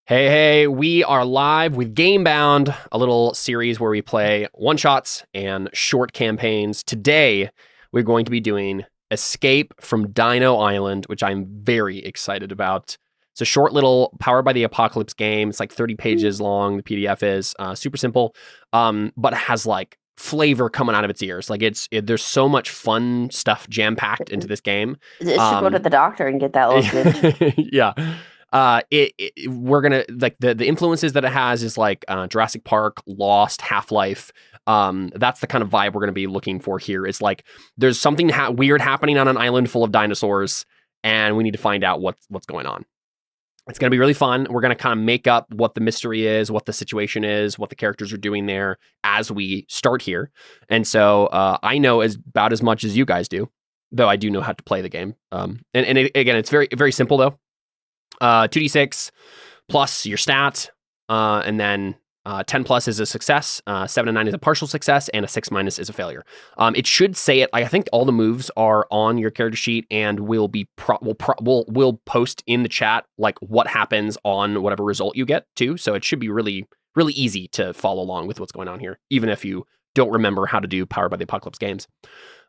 Hey, we are live with Gamebound, a little series where we play one-shots and short campaigns. Today, we're going to be doing Escape from Dino Island, which I'm very excited about. It's a short little Powered by the Apocalypse game. It's like 30 pages long, the PDF is. Super simple, but it has like flavor coming out of its ears. Like there's so much fun stuff jam-packed into this game. It should go to the doctor and get that little smidge. Yeah. We're gonna like the influences that it has is like Jurassic Park, Lost, Half-Life. That's the kind of vibe we're gonna be looking for here. Is like there's something weird happening on an island full of dinosaurs, and we need to find out what's going on. It's gonna be really fun. We're gonna kind of make up what the mystery is, what the situation is, what the characters are doing there as we start here. And so I know about as much as you guys do, though I do know how to play the game. Again, it's very very simple though. 2d6 plus your stat, and then 10 plus is a success, 7 and 9 is a partial success, and a 6 minus is a failure. It should say it. I think all the moves are on your character sheet, and we'll post in the chat like what happens on whatever result you get too. So it should be really really easy to follow along with what's going on here, even if you don't remember how to do Powered by the Apocalypse games.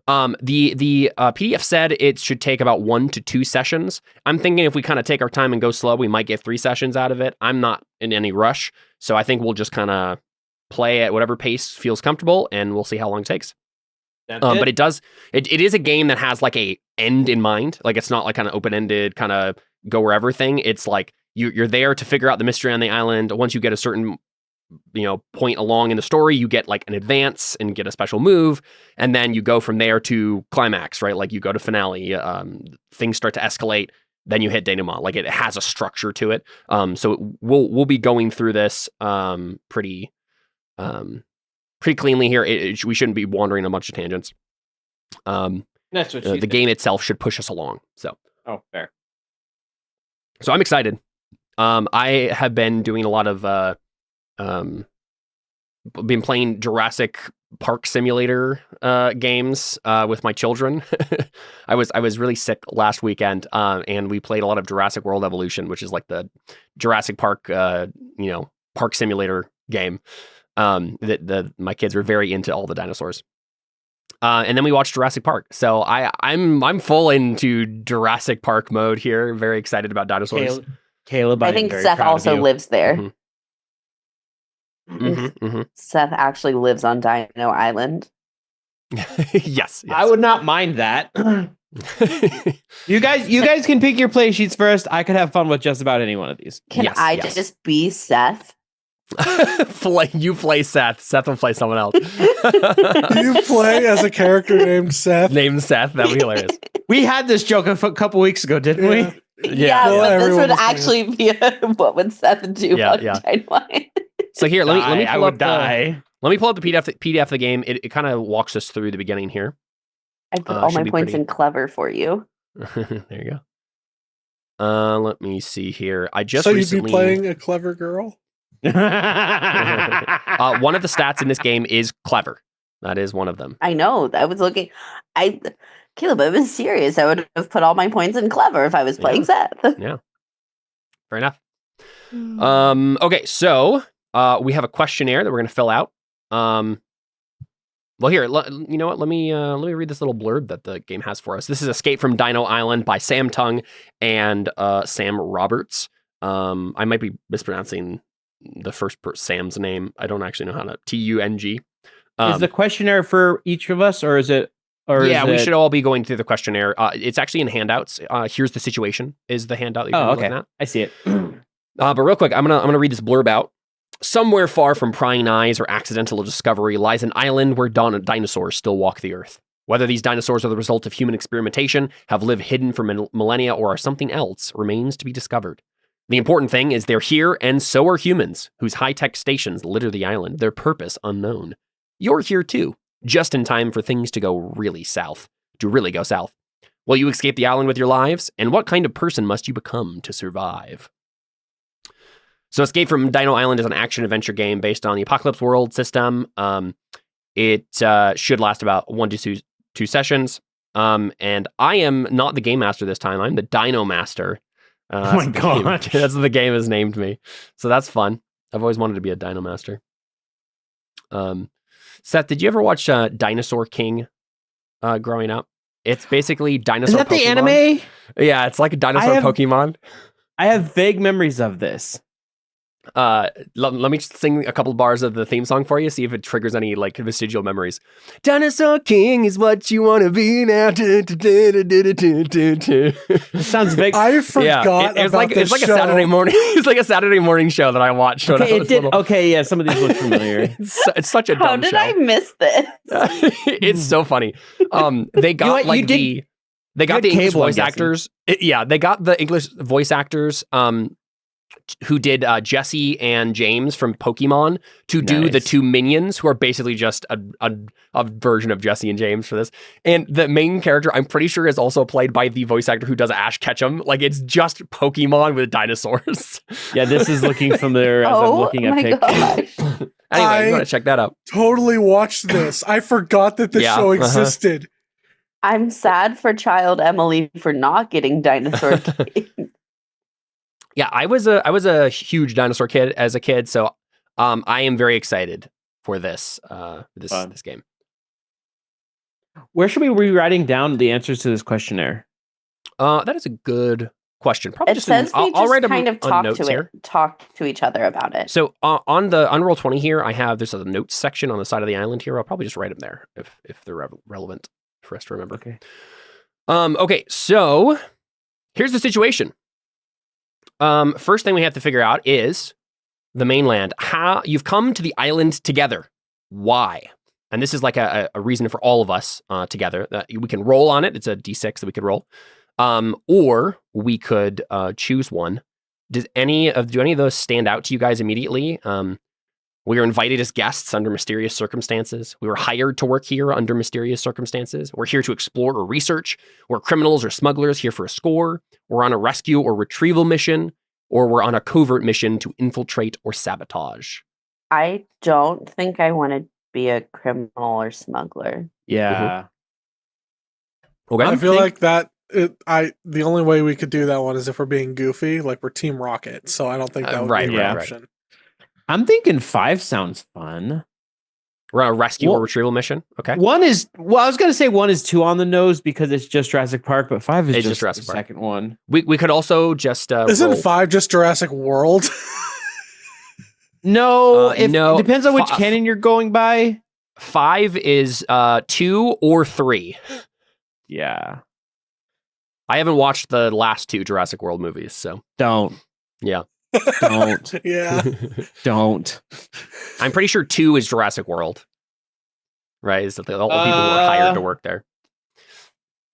The PDF said it should take about 1 to 2 sessions. I'm thinking if we kind of take our time and go slow, we might get 3 sessions out of it. I'm not in any rush, so I think we'll just kind of play at whatever pace feels comfortable, and we'll see how long it takes. But it is a game that has like a end in mind. Like it's not like kind of open-ended, kind of go wherever thing. It's like you're there to figure out the mystery on the island. Once you get a certain point along in the story, you get like an advance and get a special move, and then you go from there to climax, right? Like you go to finale, things start to escalate, then you hit denouement. Like it has a structure to it. So we'll be going through this pretty cleanly here. We shouldn't be wandering a bunch of tangents. That's what the game itself should push us along. So fair. So I'm excited. I have been doing a lot of been playing Jurassic Park Simulator games with my children. I was really sick last weekend, and we played a lot of Jurassic World Evolution, which is like the Jurassic Park park simulator game. My kids were very into all the dinosaurs. And then we watched Jurassic Park. So I'm full into Jurassic Park mode here. Very excited about dinosaurs. Caleb, I think Seth also lives there. Mm-hmm. Mm-hmm. Seth actually lives on Dino Island. Yes. I would not mind that. You guys can pick your play sheets first. I could have fun with just about any one of these. Can I just be Seth? You play Seth. Seth will play someone else. You play as a character named Seth? Named Seth. That would be hilarious. We had this joke a couple weeks ago, didn't we? Yeah, well, but this would actually be what would Seth do on Dino Island? So here, let me pull up die. Let me pull up the PDF of the game. It kind of walks us through the beginning here. I put all my points in clever for you. There you go. Let me see here. I just you'd be playing a clever girl? One of the stats in this game is clever. That is one of them. I know. I was looking. Caleb, I was serious. I would have put all my points in clever if I was playing Seth. Yeah. Fair enough. Okay, so we have a questionnaire that we're going to fill out. Well, here, you know what? Let me read this little blurb that the game has for us. This is Escape from Dino Island by Sam Tung and Sam Roberts. I might be mispronouncing the first Sam's name. I don't actually know how to Tung. Is the questionnaire for each of us, or is it? We should all be going through the questionnaire. It's actually in handouts. Here's the situation. Is the handout that you're looking at? I see it. But real quick, I'm gonna read this blurb out. Somewhere far from prying eyes or accidental discovery lies an island where dinosaurs still walk the earth. Whether these dinosaurs are the result of human experimentation, have lived hidden for millennia, or are something else, remains to be discovered. The important thing is they're here, and so are humans, whose high-tech stations litter the island, their purpose unknown. You're here too, just in time for things to go really south. Will you escape the island with your lives? And what kind of person must you become to survive? So Escape from Dino Island is an action-adventure game based on the Apocalypse World system. It should last about 1 to 2 sessions. And I am not the game master this time. I'm the Dino Master. Oh my gosh. That's what the game has named me. So that's fun. I've always wanted to be a Dino Master. Seth, did you ever watch Dinosaur King growing up? It's basically dinosaur. Is that the Pokemon. anime? Yeah, it's like a dinosaur Pokemon. I have vague memories of this. Let me just sing a couple bars of the theme song for you, see if it triggers any like vestigial memories. Dinosaur King is what you want to be now. It sounds vague. I forgot. It's like a Saturday morning. It's like a Saturday morning show that I watched. When I was little. Okay, yeah, some of these look familiar. It's such a How dumb did show. I miss this? It's so funny. They got the English cable, voice actors. They got the English voice actors. Who did Jesse and James from Pokemon to do the two minions, who are basically just a version of Jesse and James for this. And the main character, I'm pretty sure, is also played by the voice actor who does Ash Ketchum. Like, it's just Pokemon with dinosaurs. Yeah, this is looking familiar as I'm looking at pictures. Anyway, you want to check that out. Totally watched this. I forgot that this show existed. I'm sad for child Emily for not getting Dinosaur King. Yeah, I was a huge dinosaur kid as a kid, so I am very excited for this this game. Where should we be writing down the answers to this questionnaire? That is a good question. Probably It just says I'll write them kind of on notes here. talk to each other about it. So on the Unroll 20 here, there's a notes section on the side of the island here. I'll probably just write them there if they're relevant for us to remember. Okay. Okay. So here's the situation. First thing we have to figure out is the mainland. How you've come to the island together. Why? And this is like a reason for all of us together. We can roll on it. It's a D6 that we could roll. Or we could choose one. Do any of those stand out to you guys immediately? We were invited as guests under mysterious circumstances. We were hired to work here under mysterious circumstances. We're here to explore or research. We're criminals or smugglers here for a score. We're on a rescue or retrieval mission, or we're on a covert mission to infiltrate or sabotage. I don't think I want to be a criminal or smuggler. Yeah. Okay. I feel like that. The only way we could do that one is if we're being goofy, like we're Team Rocket. So I don't think that would be an option. I'm thinking 5 sounds fun. We're on a rescue or retrieval mission. Okay. I was going to say 1 is too on the nose because it's just Jurassic Park, but 5 is just Jurassic the Park. second one. We could also just Isn't roll. 5 just Jurassic World? No, no. It depends on which canon you're going by. 5 is 2 or 3. Yeah. I haven't watched the last 2 Jurassic World movies, so Don't. yeah. Don't. Yeah. Don't. I'm pretty sure 2 is Jurassic World. Right? Is that all the people who were hired to work there.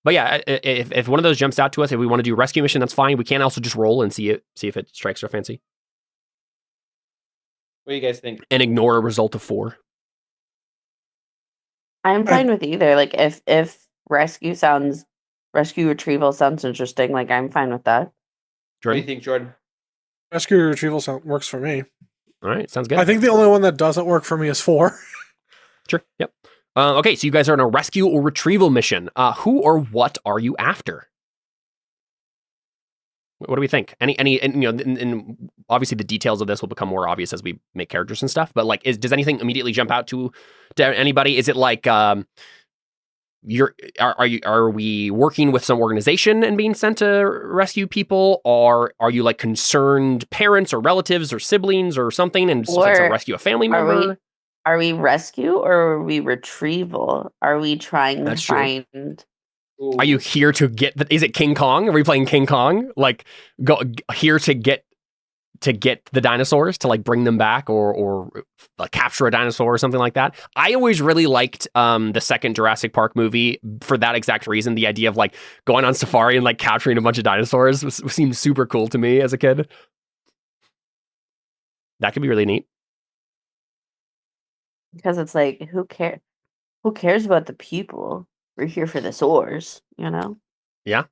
But yeah, if one of those jumps out to us, if we want to do rescue mission, that's fine. We can also just roll and see if it strikes our fancy. What do you guys think? And ignore a result of 4. I'm fine with either. Like if rescue retrieval sounds interesting, like I'm fine with that. What do Jordan? you think, Jordan? Rescue retrieval works for me. All right, sounds good. I think the only one that doesn't work for me is 4. Sure. Yep. Okay, so you guys are on a rescue or retrieval mission. Who or what are you after? What do we think? And obviously the details of this will become more obvious as we make characters and stuff. But like, does anything immediately jump out to anybody? Is it like are we working with some organization and being sent to rescue people, or are you like concerned parents or relatives or siblings or something and sent to rescue a family member? Are we rescue or are we retrieval? Are we trying That's to true. find? Are you here to get? Is it King Kong? Are we playing King Kong? Like go here to get the dinosaurs, to like bring them back or capture a dinosaur or something like that. I always really liked the second Jurassic Park movie for that exact reason. The idea of like going on safari and like capturing a bunch of dinosaurs seemed super cool to me as a kid. That could be really neat. Because it's like, who cares about the people? We're here for the soars, you know? Yeah.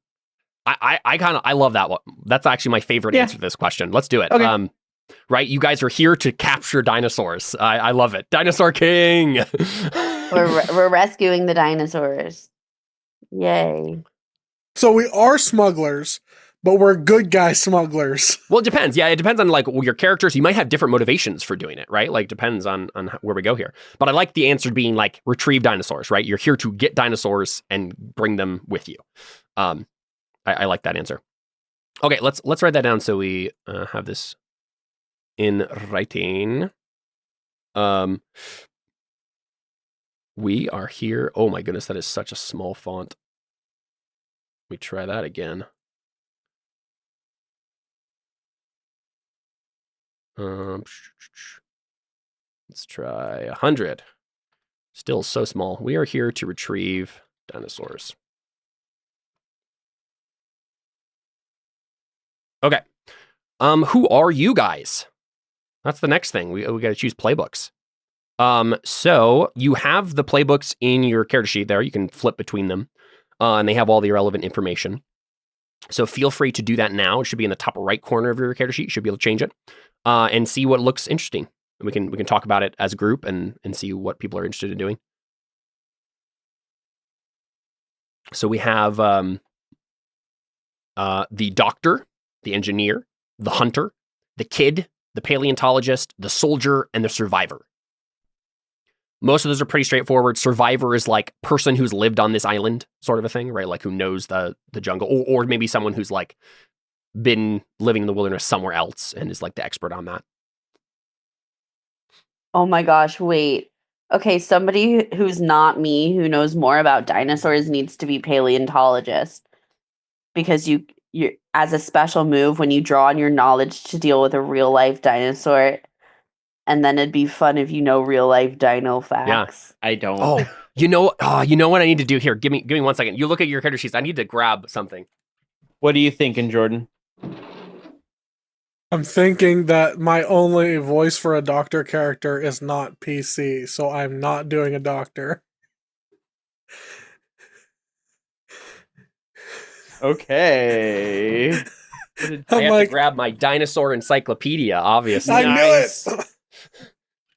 I love that one. That's actually my favorite answer to this question. Let's do it. Okay. Right? You guys are here to capture dinosaurs. I love it. Dinosaur King. We're rescuing the dinosaurs. Yay. So we are smugglers, but we're good guy smugglers. Well, it depends. Yeah, it depends on like your characters. You might have different motivations for doing it, right? Like depends on where we go here. But I like the answer being like retrieve dinosaurs, right? You're here to get dinosaurs and bring them with you. I like that answer. Okay, let's write that down so we have this in writing. We are here. Oh my goodness, that is such a small font. Let me try that again. Let's try 100. Still so small. We are here to retrieve dinosaurs. Okay. Who are you guys? That's the next thing. We got to choose playbooks. So you have the playbooks in your character sheet there. You can flip between them, and they have all the relevant information. So feel free to do that now. It should be in the top right corner of your character sheet. You should be able to change it, and see what looks interesting. And we can talk about it as a group and see what people are interested in doing. So we have the doctor, the engineer, the hunter, the kid, the paleontologist, the soldier, and the survivor. Most of those are pretty straightforward. Survivor is like person who's lived on this island, sort of a thing, right? Like who knows the jungle, or maybe someone who's like been living in the wilderness somewhere else and is like the expert on that. Oh my gosh, wait. Okay, somebody who's not me, who knows more about dinosaurs, needs to be paleontologist. Because you as a special move, when you draw on your knowledge to deal with a real life dinosaur, and then it'd be fun if you know real life dino facts. I don't. Oh, you know what I need to do here? Give me 1 second. You look at your character sheets. I need to grab something. What are you thinking, Jordan? I'm thinking that my only voice for a doctor character is not PC, so I'm not doing a doctor. Okay. I have to grab my dinosaur encyclopedia, obviously. I knew it.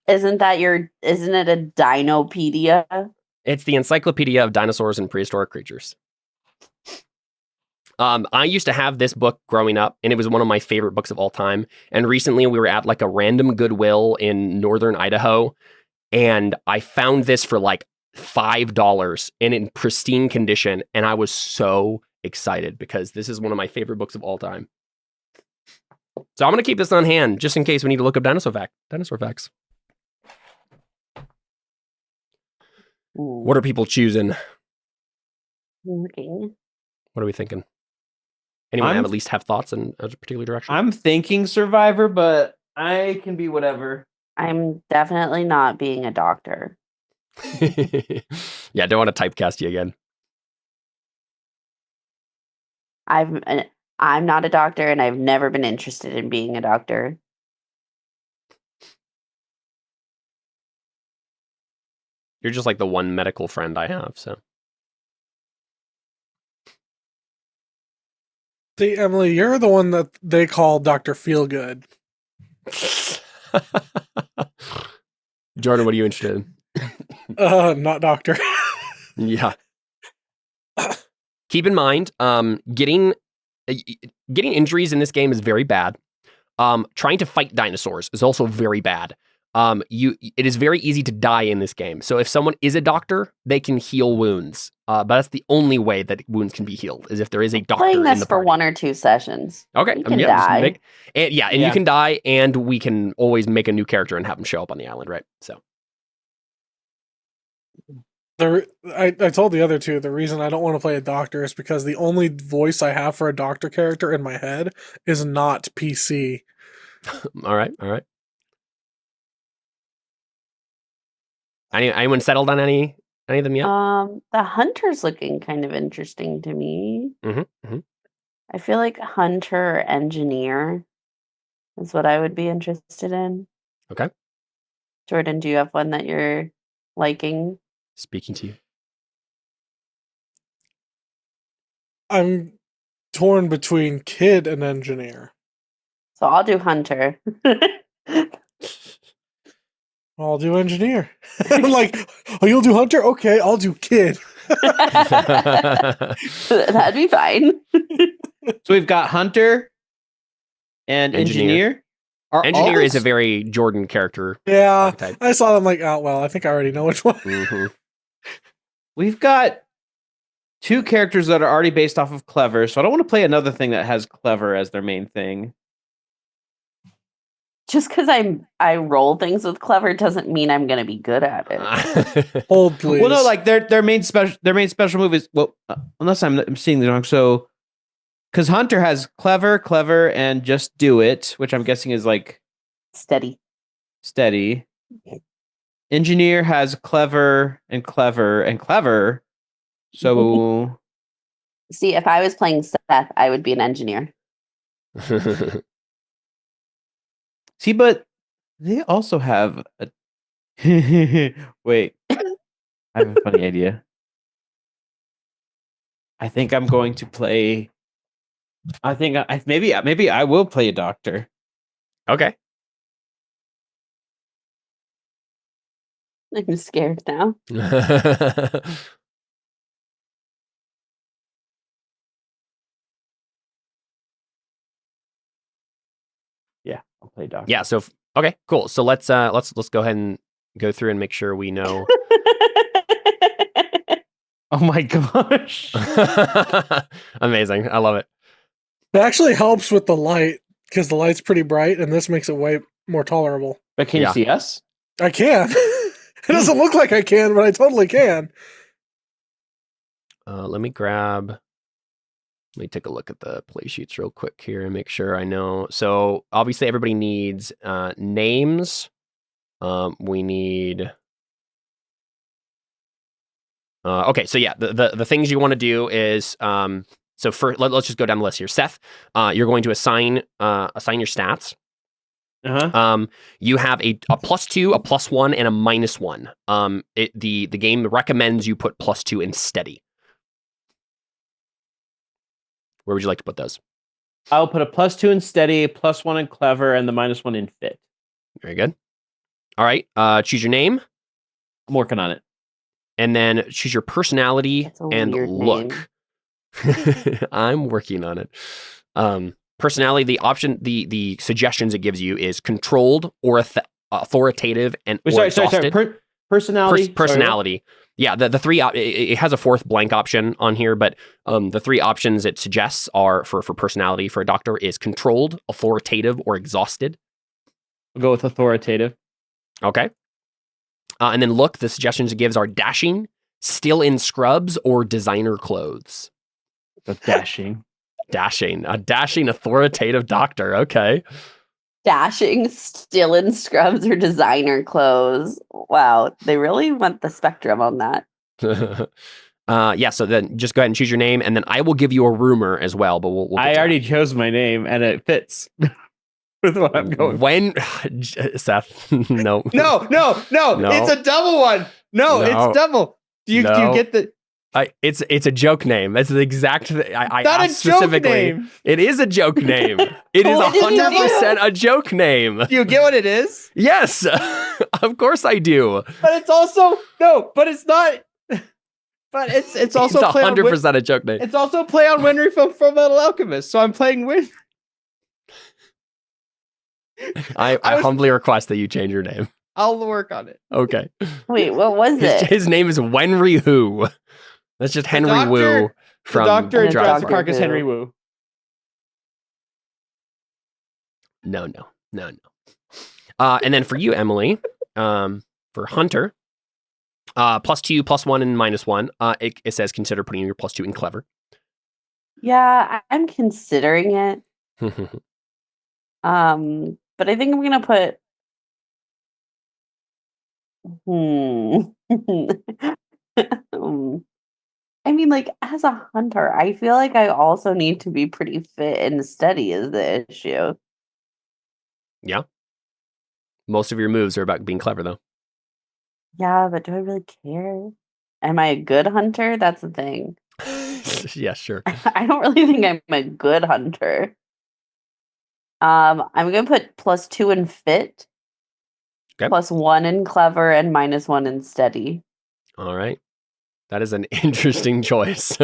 Isn't it a dinopedia? It's the Encyclopedia of Dinosaurs and Prehistoric Creatures. I used to have this book growing up, and it was one of my favorite books of all time. And recently we were at like a random Goodwill in northern Idaho, and I found this for like $5 and in pristine condition. And I was so excited because this is one of my favorite books of all time. So I'm going to keep this on hand just in case we need to look up dinosaur facts. Ooh. What are people choosing? Looking. What are we thinking? Anyone at least have thoughts in a particular direction? I'm thinking Survivor, but I can be whatever. I'm definitely not being a doctor. Yeah, I don't want to typecast you again. I'm not a doctor, and I've never been interested in being a doctor. You're just like the one medical friend I have, so. See, Emily, you're the one that they call Dr. Feelgood. Jordan, what are you interested in? Not doctor. Yeah. Keep in mind, getting injuries in this game is very bad. Trying to fight dinosaurs is also very bad. It is very easy to die in this game. So if someone is a doctor, they can heal wounds. But that's the only way that wounds can be healed, is if there is a doctor Playing in this the for party. 1 or 2 sessions. Okay, you can die. And you can die, and we can always make a new character and have them show up on the island, right? So. I told the other two, the reason I don't want to play a doctor is because the only voice I have for a doctor character in my head is not PC. All right. Anyone settled on any of them yet? The hunter's looking kind of interesting to me. Mm-hmm. I feel like hunter or engineer is what I would be interested in. Okay. Jordan, do you have one that you're liking? Speaking to you. I'm torn between kid and engineer. So I'll do hunter. I'll do engineer. I'm like, oh, you'll do hunter? Okay, I'll do kid. That'd be fine. So we've got hunter and engineer. Engineer is a very Jordan character. Yeah, archetype. I saw them like, oh well, I think I already know which one. Mm-hmm. We've got 2 characters that are already based off of clever, so I don't want to play another thing that has clever as their main thing. Just because I roll things with clever doesn't mean I'm gonna be good at it. Hold please. Well, no, like their main special move is unless I'm seeing the wrong. So, because hunter has clever, and just do it, which I'm guessing is like Steady. Engineer has clever. So, See, if I was playing Seth, I would be an engineer. see, but they also have a. Wait, I have a funny idea. I think I'm going to play. I think maybe I will play a doctor. Okay. I'm scared now. Yeah, I'll play doctor. Yeah. So okay, cool. So let's go ahead and go through and make sure we know. Oh my gosh. Amazing. I love it. It actually helps with the light because the light's pretty bright, and this makes it way more tolerable. But can Yeah. you see us? I can. It doesn't look like I can, but I totally can. Let me take a look at the play sheets real quick here and make sure I know. So obviously everybody needs names. We need. Okay, so yeah, the things you want to do is so for let's just go down the list here. Seth, you're going to assign your stats. Uh-huh. You have a +2, a +1, and a -1. The game recommends you put +2 in steady. Where would you like to put those? I'll put a +2 in steady, +1 in clever, and the -1 in fit. Very good. All right. Choose your name. I'm working on it. And then choose your personality That's a and weird look. I'm working on it. Personality, the suggestions it gives you is controlled or authoritative and Wait, or sorry. exhausted. Personality. Personality. Yeah, the 3 it has a 4th blank option on here, but the 3 options it suggests are for personality for a doctor is controlled, authoritative, or exhausted. We'll go with authoritative. Okay. And then look, the suggestions it gives are dashing, still in scrubs, or designer clothes. The dashing. A dashing authoritative doctor. Okay. Dashing, still in scrubs or designer clothes. Wow, they really went the spectrum on that. Yeah, so then just go ahead and choose your name, and then I will give you a rumor as well, but we'll get I to already chose my name, and it fits with what I'm that. going. When Seth, no. No. It's a double one. No, it's double. Do you get the? It's a joke name. That's the exact thing. I Not asked a joke specifically. name. It is a joke name. It is What did you 100% a joke name. Do you get what it is? Yes, of course I do. But it's also no. But it's not. But it's also It's play on 100% a joke name. It's also play on Winry from Metal Alchemist. So I'm playing Win. I humbly request that you change your name. I'll work on it. Okay. Wait, what was it? His name is Wenry Hu. That's just Henry doctor- Wu The from Doctor in Jurassic Doctor Park is Who. Henry Wu. No. And then for you, Emily, for Hunter, +2, +1, and -1. It says consider putting your +2 in clever. Yeah, I'm considering it. But I think I'm gonna put. I mean, like, as a hunter, I feel like I also need to be pretty fit and steady is the issue. Most of your moves are about being clever, though. Yeah, but do I really care? Am I a good hunter? That's the thing. Yeah, sure. I don't really think I'm a good hunter. I'm gonna put +2 in fit, Okay. +1 in clever, and -1 in steady. All right. That is an interesting choice.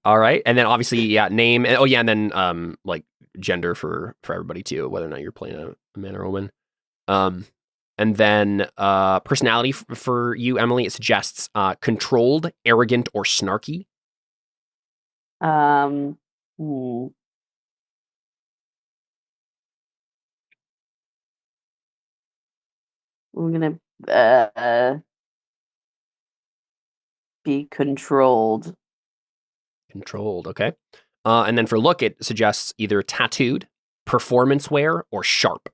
All right, and then obviously, yeah, name. And, oh yeah, and then like gender for everybody too, whether or not you're playing a man or a woman. And then personality for you, Emily. It suggests controlled, arrogant, or snarky. Hmm. I'm gonna be controlled. Controlled, okay. And then for look, it suggests either tattooed, performance wear, or sharp.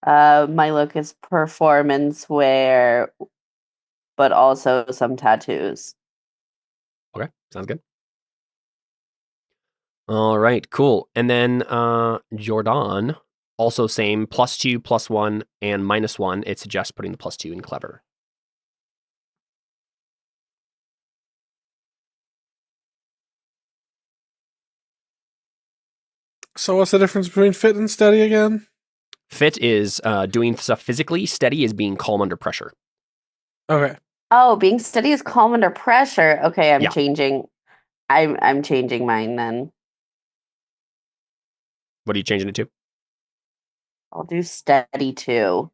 My look is performance wear, but also some tattoos. Okay, sounds good. All right, cool. And then Jordan, also same, +2, +1, and -1. It suggests putting the +2 in clever. So what's the difference between fit and steady again? Fit is doing stuff physically. Steady is being calm under pressure. Okay. Oh, being steady is calm under pressure. Okay, I'm Yeah. changing. I'm changing mine then. What are you changing it to? I'll do steady 2.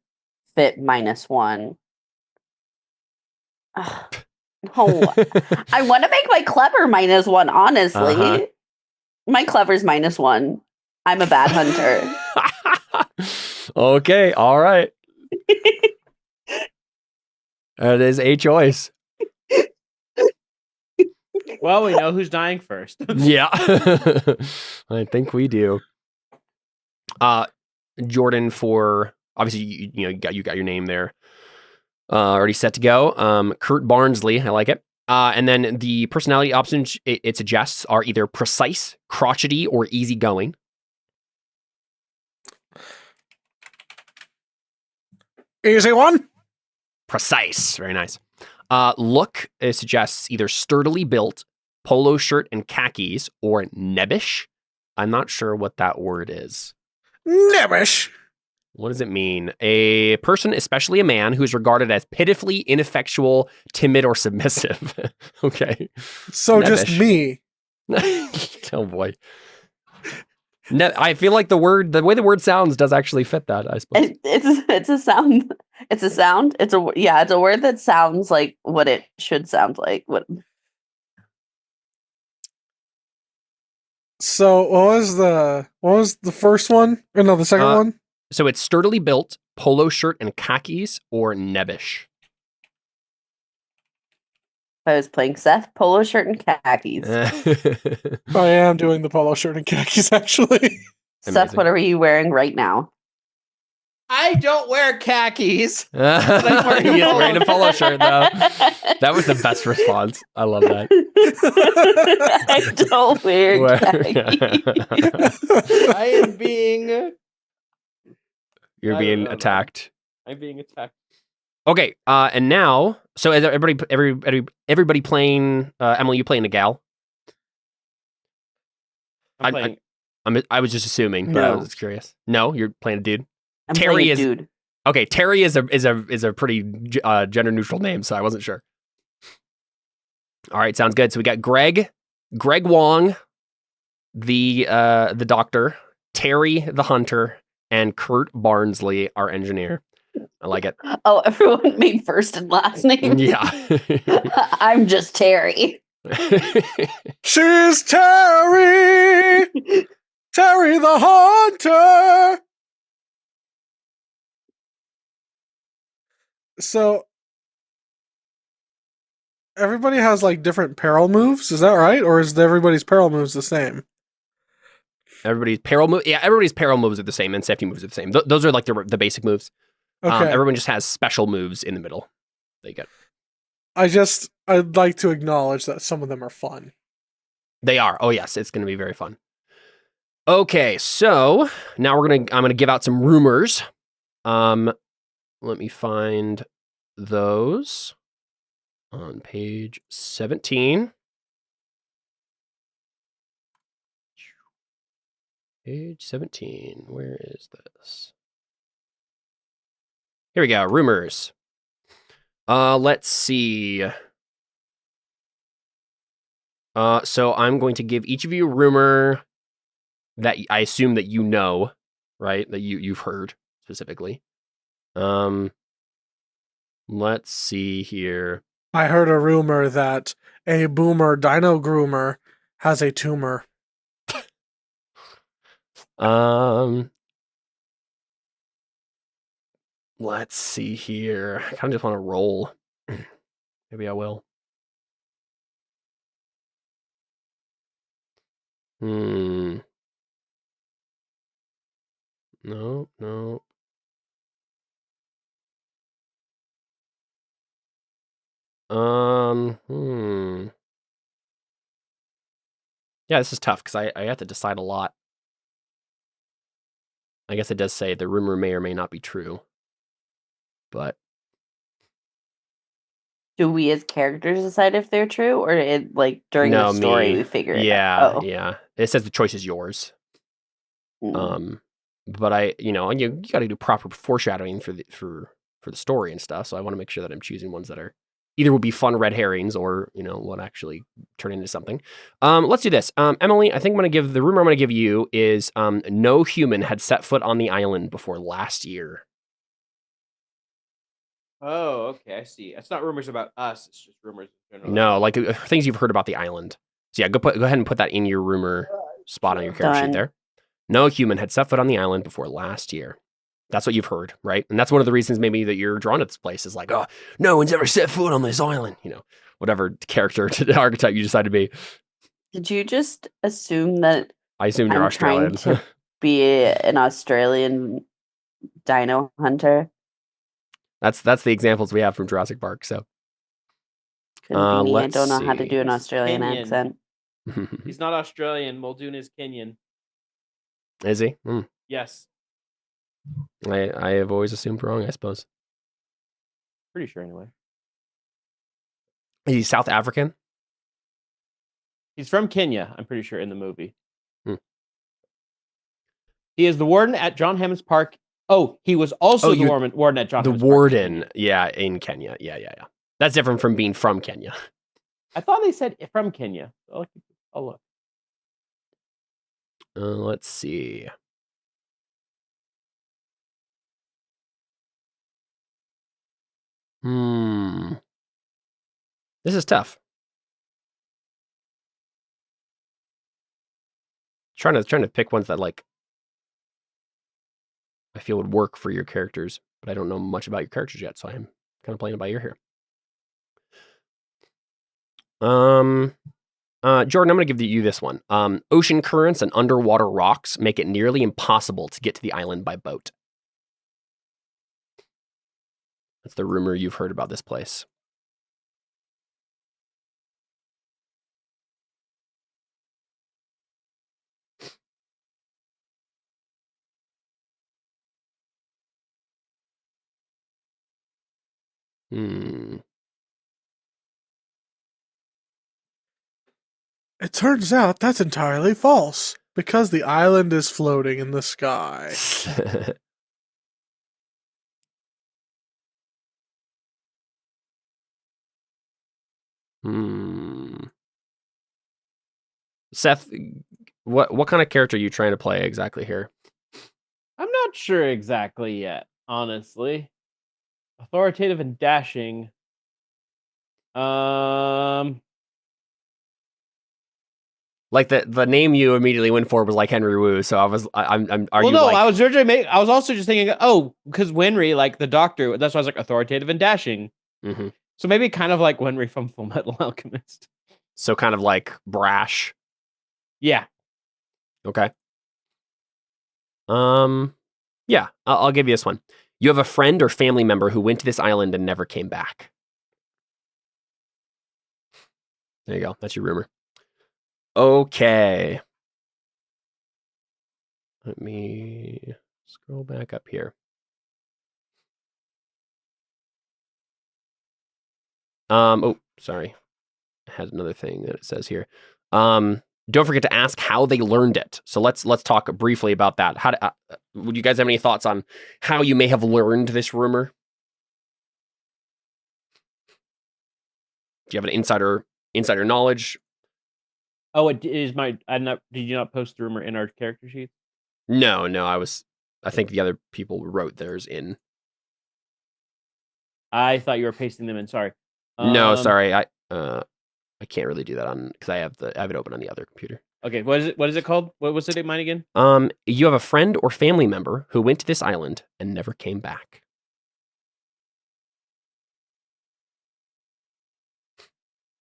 Fit -1. Ugh, no, I want to make my clever -1. Honestly, Uh-huh. my clever's -1. I'm a bad hunter. Okay, all right. That is a choice. Well, we know who's dying first. Yeah. I think we do. Jordan, for obviously you got your name there. Already set to go. Kurt Barnsley, I like it. And then the personality options it suggests are either precise, crotchety, or easygoing. Easy one. Precise, very nice. Look, it suggests either sturdily built, polo shirt and khakis, or nebbish. I'm not sure what that word is. Nebbish. What does it mean? A person, especially a man, who is regarded as pitifully ineffectual, timid, or submissive. Okay. So just Nebbish. me. Oh boy. I feel like the way the word sounds does actually fit that, I suppose. It's a sound. It's a sound. It's a word that sounds like what it should sound like. What? So what was the first one? Or no, the second one? So it's sturdily built, polo shirt and khakis, or nebbish. I was playing Seth, polo shirt and khakis. I am doing the polo shirt and khakis, actually. Seth, Amazing. what are you wearing right now? I don't wear khakis. He's wearing a polo shirt, though. That was the best response. I love that. I don't wear khakis. I am being. You're I being don't know, attacked. I'm being attacked. Okay, and now, so is everybody playing? Emily, you playing a gal? I'm playing. I was just assuming, but I No. was just curious. No, you're playing a dude. I'm Terry playing a is- dude. Okay, Terry is a pretty gender neutral name, so I wasn't sure. All right, sounds good. So we got Greg Wong, the doctor, Terry the hunter, and Kurt Barnsley, our engineer. I like it. Oh, everyone made first and last name. Yeah. I'm just Terry. She's Terry! Terry the Hunter! So, everybody has like different peril moves, is that right? Or is everybody's peril moves the same? Everybody's peril moves are the same, and safety moves are the same. Those are like the basic moves. Okay. Everyone just has special moves in the middle. They get. I'd like to acknowledge that some of them are fun. They are. Oh yes, it's going to be very fun. Okay, so now I'm gonna give out some rumors. Let me find those on page 17. Page 17. Where is this? Here we go. Rumors. Let's see. So I'm going to give each of you a rumor that I assume that you know, right? That you've heard specifically. Let's see here. I heard a rumor that a boomer dino groomer has a tumor. Let's see here. I kind of just want to roll. Maybe I will. No. Yeah, this is tough because I have to decide a lot. I guess it does say the rumor may or may not be true. But Do we as characters decide if they're true, or during no, the story me. we figure it Yeah, out? Oh. yeah. It says the choice is yours. Mm. But you got to do proper foreshadowing for the story and stuff. So I want to make sure that I'm choosing ones that are either will be fun red herrings or will actually turn into something. Let's do this. Emily, I think the rumor I'm going to give you is no human had set foot on the island before last year. Oh, okay, I see. It's not rumors about us. It's just rumors in general. No, like things you've heard about the island. So yeah, go ahead and put that in your rumor spot on your character sheet Done. there. No human had set foot on the island before last year. That's what you've heard, right? And that's one of the reasons maybe that you're drawn to this place is like, oh, no one's ever set foot on this island. Whatever character archetype you decide to be. Did you just assume that I assume you're I'm Australian. trying to be an Australian dino hunter? That's the examples we have from Jurassic Park. So Couldn't be me. I let's don't know how to see. do an He's Australian Kenyan. accent. He's not Australian. Muldoon is Kenyan. Is he? Yes, I have always assumed wrong, I suppose. pretty sure anyway. Is he South African? He's from Kenya. I'm pretty sure in the movie. Hmm. He is the warden at John Hammond's Park. Oh, he was also the warden at John. The Hammond's warden, Park in Kenya. Yeah. That's different from being from Kenya. I thought they said from Kenya. I'll look. Let's see. This is tough. Trying to pick ones that like I feel would work for your characters, but I don't know much about your characters yet, so I'm kind of playing it by ear here. Jordan, I'm going to give you this one. Ocean currents and underwater rocks make it nearly impossible to get to the island by boat. That's the rumor you've heard about this place. It turns out that's entirely false because the island is floating in the sky. Seth, what kind of character are you trying to play exactly here? I'm not sure exactly yet, honestly. Authoritative and dashing. Like the name you immediately went for was like Henry Wu, so I was I'm are well, you no, like... I was also just thinking, because Winry, like the doctor, that's why I was like authoritative and dashing. Mm-hmm. So maybe kind of like Winry from Full Metal Alchemist. So kind of like brash. Yeah. Okay. Yeah, I'll give you this one. You have a friend or family member who went to this island and never came back. There you go. That's your rumor. Okay. Let me scroll back up here. Oh, sorry. It has another thing that it says here. Don't forget to ask how they learned it. So let's talk briefly about that. Would you guys have any thoughts on how you may have learned this rumor? Do you have an insider knowledge? Oh, it is my. Did you not post the rumor in our character sheet? No, I think the other people wrote theirs in. I thought you were pasting them in. Sorry. No, sorry. I can't really do that because I have it open on the other computer. Okay, what is it called? What was it mine again? You have a friend or family member who went to this island and never came back.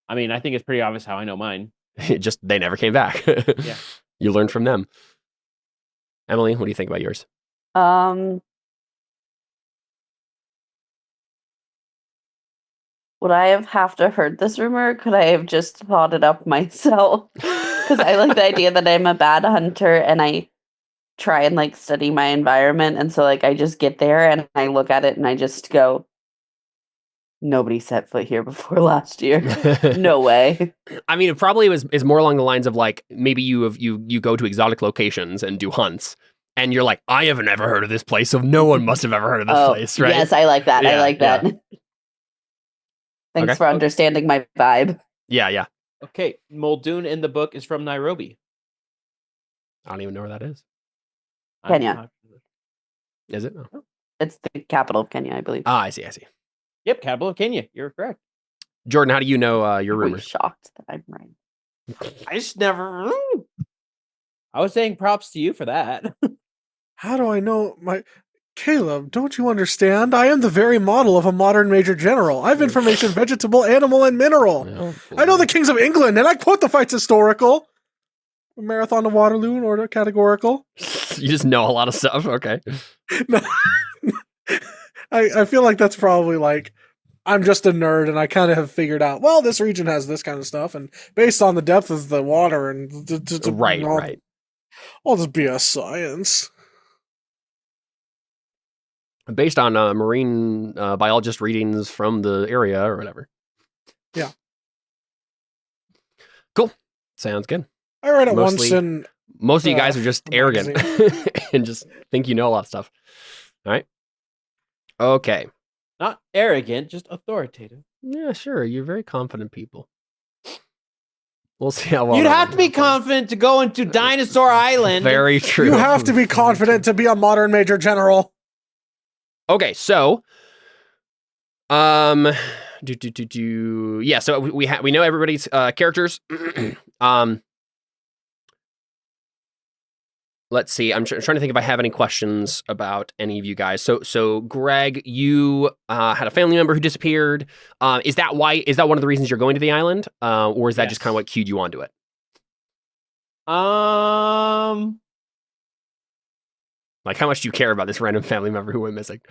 I mean, I think it's pretty obvious how I know mine. Just they never came back. Yeah. You learned from them. Emily, what do you think about yours? Would I have to heard this rumor? Or could I have just thought it up myself? Because I like the idea that I'm a bad hunter and I try and like study my environment, and so like I just get there and I look at it and I just go, nobody set foot here before last year. No way. I mean, it probably is more along the lines of like maybe you go to exotic locations and do hunts, and you're like, I have never heard of this place, so no one must have ever heard of this place, right? Yes, I like that. I like that. Thanks Okay. for understanding my vibe. Yeah. Okay, Muldoon in the book is from Nairobi. I don't even know where that is. Kenya. Is it? Oh. It's the capital of Kenya, I believe. Ah, I see. Yep, capital of Kenya. You're correct. Jordan, how do you know your I'm really rumors? shocked that I'm right. I just never. I was saying props to you for that. How do I know my... Caleb, don't you understand? I am the very model of a modern major general. I have information vegetable, animal, and mineral. Well, I know the kings of England, and I quote the fights historical. Marathon of Waterloo in order categorical. You just know a lot of stuff. Okay. No. I feel like that's probably like, I'm just a nerd and I kind of have figured out, well, this region has this kind of stuff, and based on the depth of the water and Right. I'll just be a science. Based on marine biologist readings from the area or whatever. Yeah. Cool. Sounds good. I read it once in... Most of you guys are just arrogant and just think you know a lot of stuff. All right. Okay. Not arrogant, just authoritative. Yeah, sure. You're very confident people. We'll see how well. You'd have to be confident to go into Dinosaur Island. Very true. You have to be confident to be a modern major general. Okay, so yeah, so we know everybody's characters. Let's see. I'm trying to think if I have any questions about any of you guys. So Greg, you had a family member who disappeared. Is that one of the reasons you're going to the island? Or is that just kind of what cued you onto it? Like, how much do you care about this random family member who went missing?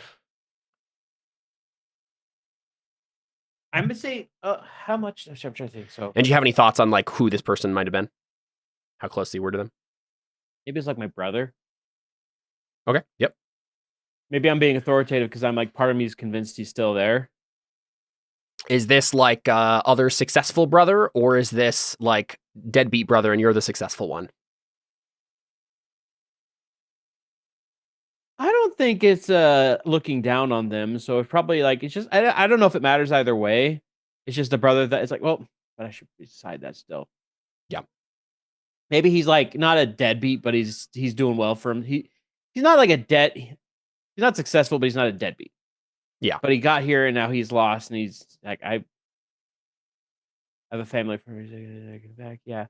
I'm gonna say how much. I'm trying to think. So, and do you have any thoughts on like who this person might have been? How close you were to them? Maybe it's like my brother. Okay. Yep. Maybe I'm being authoritative because I'm like part of me is convinced he's still there. Is this like other successful brother, or is this like deadbeat brother and you're the successful one? I don't think it's looking down on them. So it's probably like it's just I don't know if it matters either way. It's just a brother that it's like, well, but I should decide that still. Yeah. Maybe he's like not a deadbeat, but he's doing well for him. He's not like he's not successful, but he's not a deadbeat. Yeah. But he got here and now he's lost and he's like, I have a family for back. Yeah.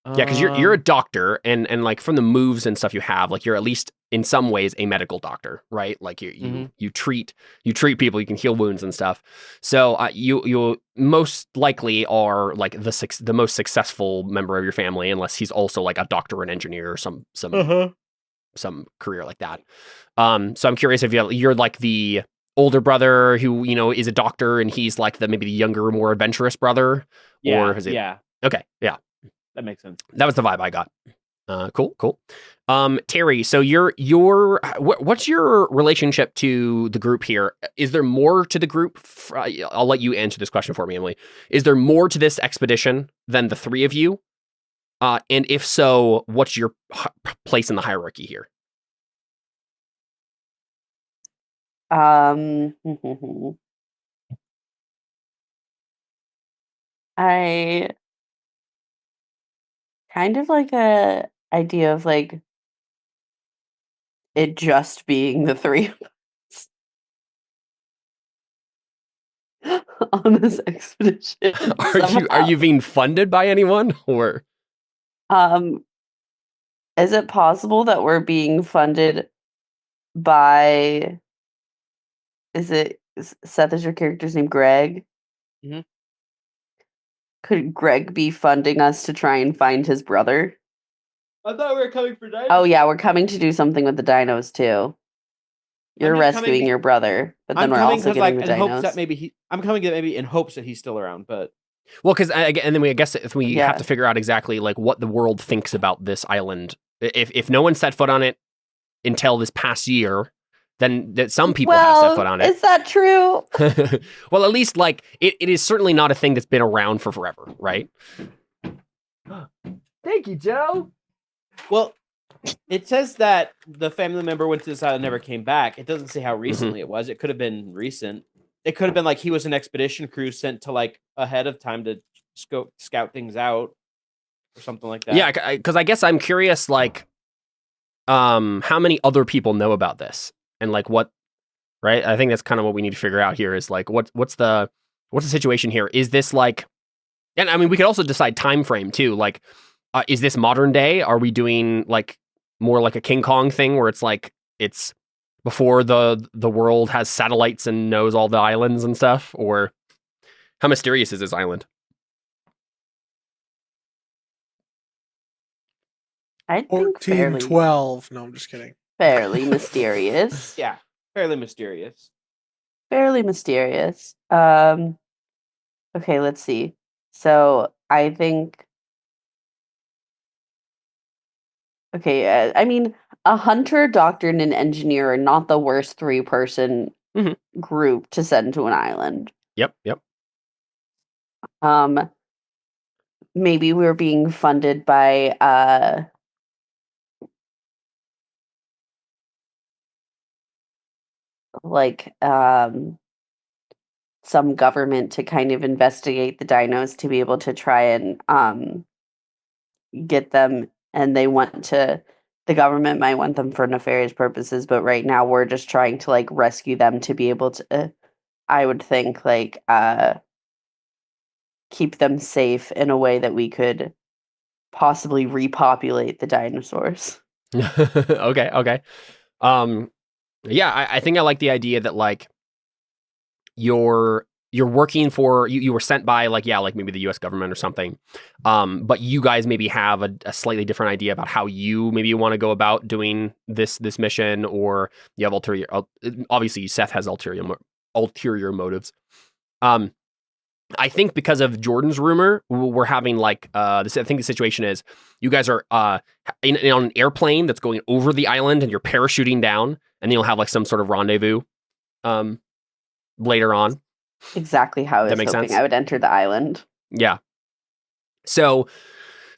Yeah, because you're a doctor, and like from the moves and stuff you have, like you're at least in some ways a medical doctor, right? Like you treat people, you can heal wounds and stuff. So you most likely are like the most successful member of your family, unless he's also like a doctor, an engineer, or some career like that. So I'm curious if you're like the older brother who is a doctor, and he's like maybe the younger, more adventurous brother. Yeah. Or is it, yeah. Okay. Yeah. That makes sense. That was the vibe I got. Cool. Terry, so what's your relationship to the group here? Is there more to the group? I'll let you answer this question for me, Emily. Is there more to this expedition than the three of you? And if so, what's your place in the hierarchy here? kind of like a idea of like it just being the three of us on this expedition. Are you being funded by anyone or? Is it possible that we're being funded by? Seth? Is your character's name Greg? Mhm. Could Greg be funding us to try and find his brother? I thought we were coming for dinos. Oh yeah, we're coming to do something with the dinos too. You're just coming rescuing your brother, but then I'm we're coming also because like getting the in hopes that dinos. maybe I'm coming maybe in hopes that he's still around, but Well, because and then I guess if we Yeah. have to figure out exactly like what the world thinks about this island. If no one set foot on it until this past year, then that some people have set foot on it. Is that true? Well, at least like it is certainly not a thing that's been around for forever, right? Thank you, Joe. well, it says that the family member went to this island and never came back. It doesn't say how recently it was. It could have been recent. It could have been like he was an expedition crew sent to like ahead of time to scout things out or something like that. Yeah, because I guess I'm curious, like, how many other people know about this and like what, right? I think that's kind of what we need to figure out here is like what's the situation here? Is this like, and I mean we could also decide time frame too. Like, is this modern day? Are we doing like more like a King Kong thing where it's like it's before the world has satellites and knows all the islands and stuff? Or how mysterious is this island? I think fairly 1412. No, I'm just kidding. mysterious. Yeah, fairly mysterious. Fairly mysterious. Okay, let's see. So I think. Okay, I mean, a hunter, doctor, and an engineer are not the worst three-person Mhm. group to send to an island. Yep. Maybe we're being funded by like some government to kind of investigate the dinos to be able to try and get them, and the government might want them for nefarious purposes, but right now we're just trying to like rescue them to be able to I would think like keep them safe in a way that we could possibly repopulate the dinosaurs. Okay. Yeah, I think I like the idea that like you're working for you were sent by like maybe the US government or something. But you guys maybe have a slightly different idea about how you maybe want to go about doing this mission, or you have obviously Seth has ulterior motives. I think because of Jordan's rumor, we're having like this. I think the situation is you guys are on an airplane that's going over the island, and you're parachuting down, and then you'll have like some sort of rendezvous later on. Exactly how I was hoping sense? I would enter the island. Yeah. So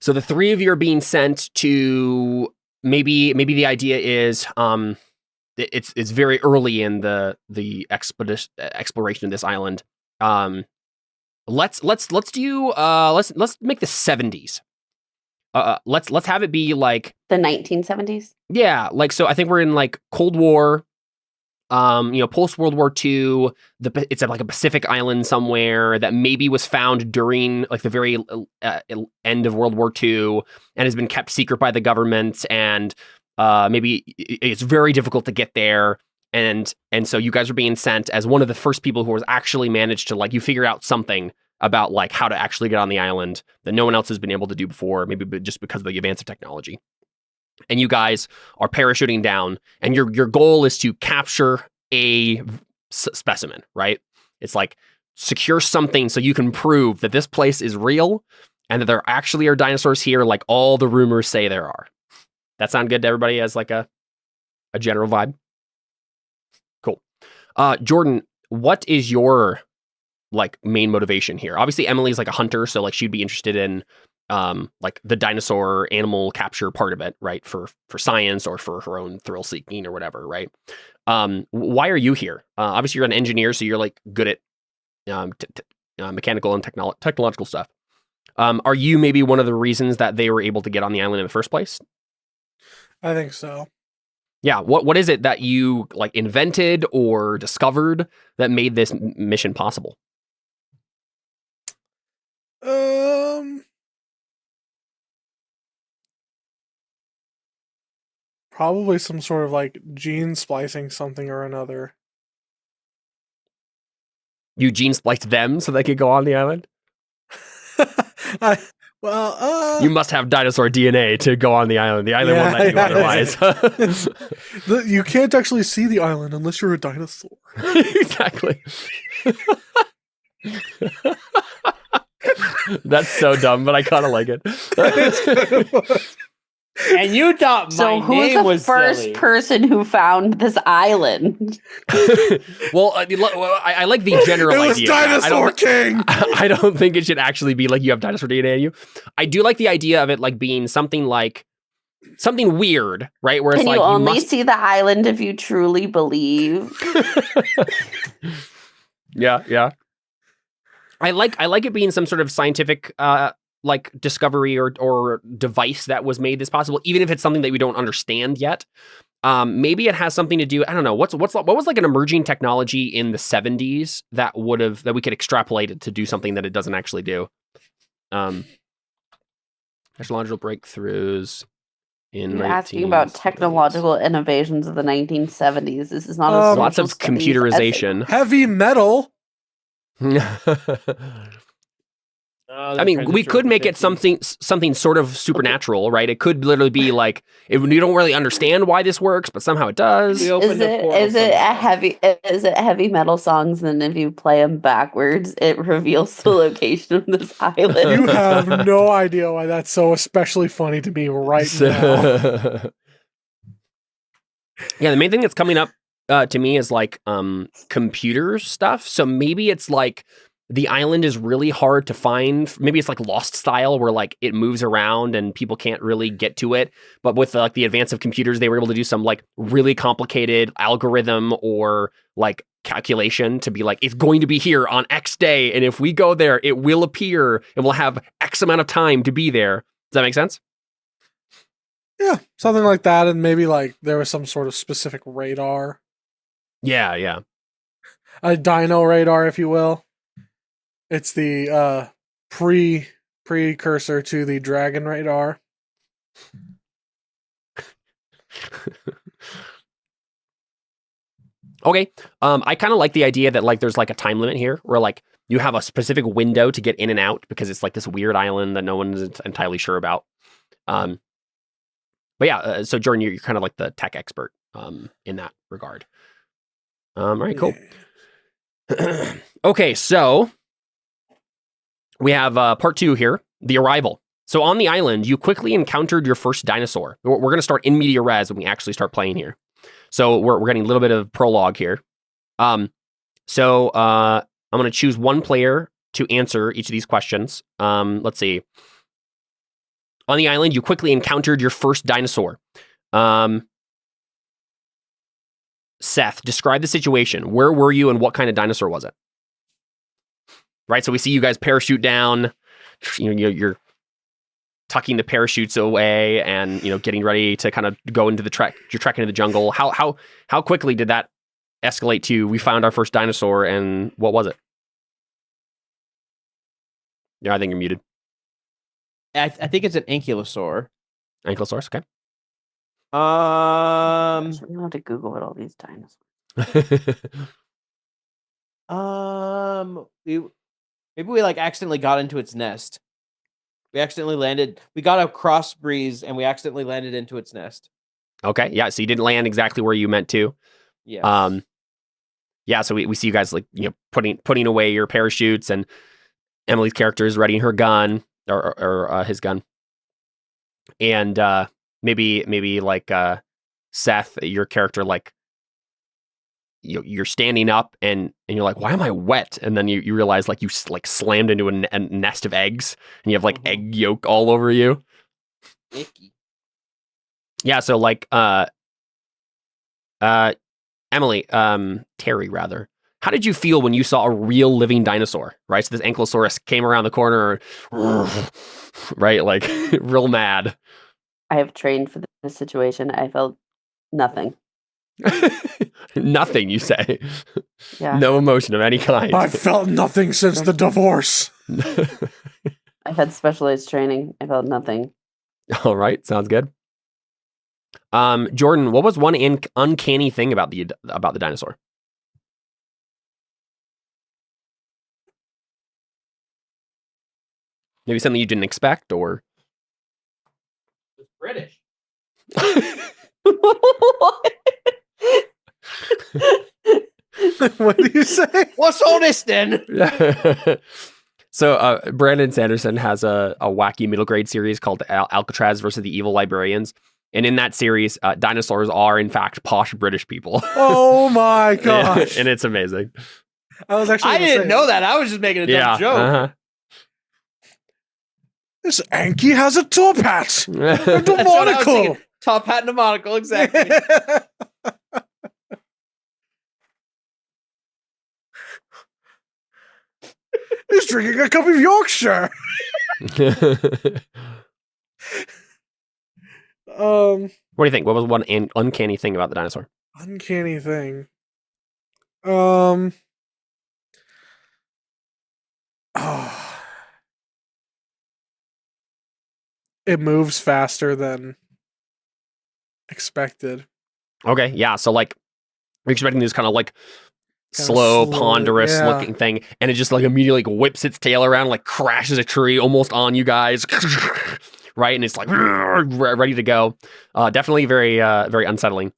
the three of you are being sent to maybe the idea is it's very early in the exploration of this island. Let's do let's make the 70s. Let's have it be like the 1970s. Yeah, like so I think we're in like Cold War, post World War II. It's like a Pacific island somewhere that maybe was found during like the very end of World War II and has been kept secret by the government, and maybe it's very difficult to get there. And so you guys are being sent as one of the first people who has actually managed to like you figure out something about like how to actually get on the island that no one else has been able to do before, maybe just because of the advance of technology. And you guys are parachuting down, and your goal is to capture a specimen, right? It's like secure something so you can prove that this place is real and that there actually are dinosaurs here, like all the rumors say there are. That sound good to everybody as like a general vibe? Cool. Jordan, what is your like main motivation here? Obviously, Emily's like a hunter, so like she'd be interested in like the dinosaur animal capture part of it, right? For science or for her own thrill seeking or whatever, right? Why are you here? Obviously, you're an engineer, so you're like good at mechanical and technological stuff. Are you maybe one of the reasons that they were able to get on the island in the first place? I think so. Yeah. What is it that you like invented or discovered that made this mission possible? Probably some sort of like gene splicing something or another. You gene spliced them so they could go on the island? You must have dinosaur DNA to go on the island. The island won't let you otherwise. You can't actually see the island unless you're a dinosaur. Exactly. That's so dumb, but I kind of like it. And you thought my name was the first silly. person who found this island? Well, I like the general it was idea. Dinosaur King. I don't think it should actually be like you have dinosaur DNA in you. I do like the idea of it like being something weird, right? Where it's Can like you only must... see the island if you truly believe? Yeah. I like it being some sort of scientific like discovery or device that was made this possible, even if it's something that we don't understand yet. Maybe it has something to do. I don't know. What was like an emerging technology in the 70s that we could extrapolate it to do something that it doesn't actually do. Technological breakthroughs in You're asking about technological innovations of the 1970s. This is not a social lots of studies computerization. Heavy metal. I mean, we could make it something sort of supernatural, right? It could literally be like you don't really understand why this works, but somehow it does. Is it heavy metal songs? And if you play them backwards, it reveals the location of this island. You have no idea why that's so especially funny to me right now. Yeah, the main thing that's coming up to me is like computer stuff. So maybe it's like the island is really hard to find. Maybe it's like Lost style where like it moves around and people can't really get to it. But with like the advance of computers, they were able to do some like really complicated algorithm or like calculation to be like, it's going to be here on X day. And if we go there, it will appear and we'll have X amount of time to be there. Does that make sense? Yeah, something like that. And maybe like there was some sort of specific radar. Yeah. A dino radar, if you will. It's the precursor to the dragon radar. Okay. I kind of like the idea that like there's like a time limit here where like you have a specific window to get in and out because it's like this weird island that no one is entirely sure about. But yeah, so Jordan, you're kind of like the tech expert in that regard. All right, cool. Okay, so we have part 2 here, the arrival. So on the island, you quickly encountered your first dinosaur. We're going to start in media res when we actually start playing here. So we're getting a little bit of prologue here. So I'm going to choose one player to answer each of these questions. Let's see. On the island, you quickly encountered your first dinosaur. Seth, describe the situation. Where were you and what kind of dinosaur was it? Right, so we see you guys parachute down. You're tucking the parachutes away and getting ready to kind of go into the trek. You're trekking into the jungle. How quickly did that escalate to? We found our first dinosaur, and what was it? Yeah, I think you're muted. I think it's an ankylosaur. Ankylosaurus, okay. I'm gonna have to Google what all these dinosaurs. Maybe we like accidentally got into its nest. We accidentally landed. We got a cross breeze and we accidentally landed into its nest. Okay, yeah. So you didn't land exactly where you meant to. Yeah. Yeah. So we see you guys like putting away your parachutes, and Emily's character is readying her gun or his gun, and maybe like Seth, your character, like you're standing up and you're like, why am I wet? And then you realize like you like slammed into a nest of eggs and you have like egg yolk all over you. Icky. Yeah. So like Emily, Terry rather, how did you feel when you saw a real living dinosaur, right? So this ankylosaurus came around the corner, right? Like real mad. I have trained for this situation. I felt nothing. Nothing, you say. Yeah. No emotion of any kind. I felt nothing since the divorce. I've had specialized training. I felt nothing. All right, sounds good. Jordan, what was one uncanny thing about the dinosaur? Maybe something you didn't expect, or It's British. What do you say? What's all this then? So Brandon Sanderson has a wacky middle grade series called Alcatraz versus the Evil Librarians. And in that series, dinosaurs are, in fact, posh British people. Oh my gosh. And it's amazing. I was actually I gonna didn't say, know that. I was just making a dumb joke. Uh-huh. This Anki has a top hat. And a That's what I was monocle. thinking. Top hat and a monocle, exactly. He's drinking a cup of Yorkshire. What do you think? What was one uncanny thing about the dinosaur? Uncanny thing. It moves faster than expected. Okay, yeah. So like, we're expecting this kind of like Kinda slow, slow, ponderous yeah. looking thing, and it just like immediately like whips its tail around, like crashes a tree almost on you guys, right? And it's like ready to go. Definitely very, very unsettling.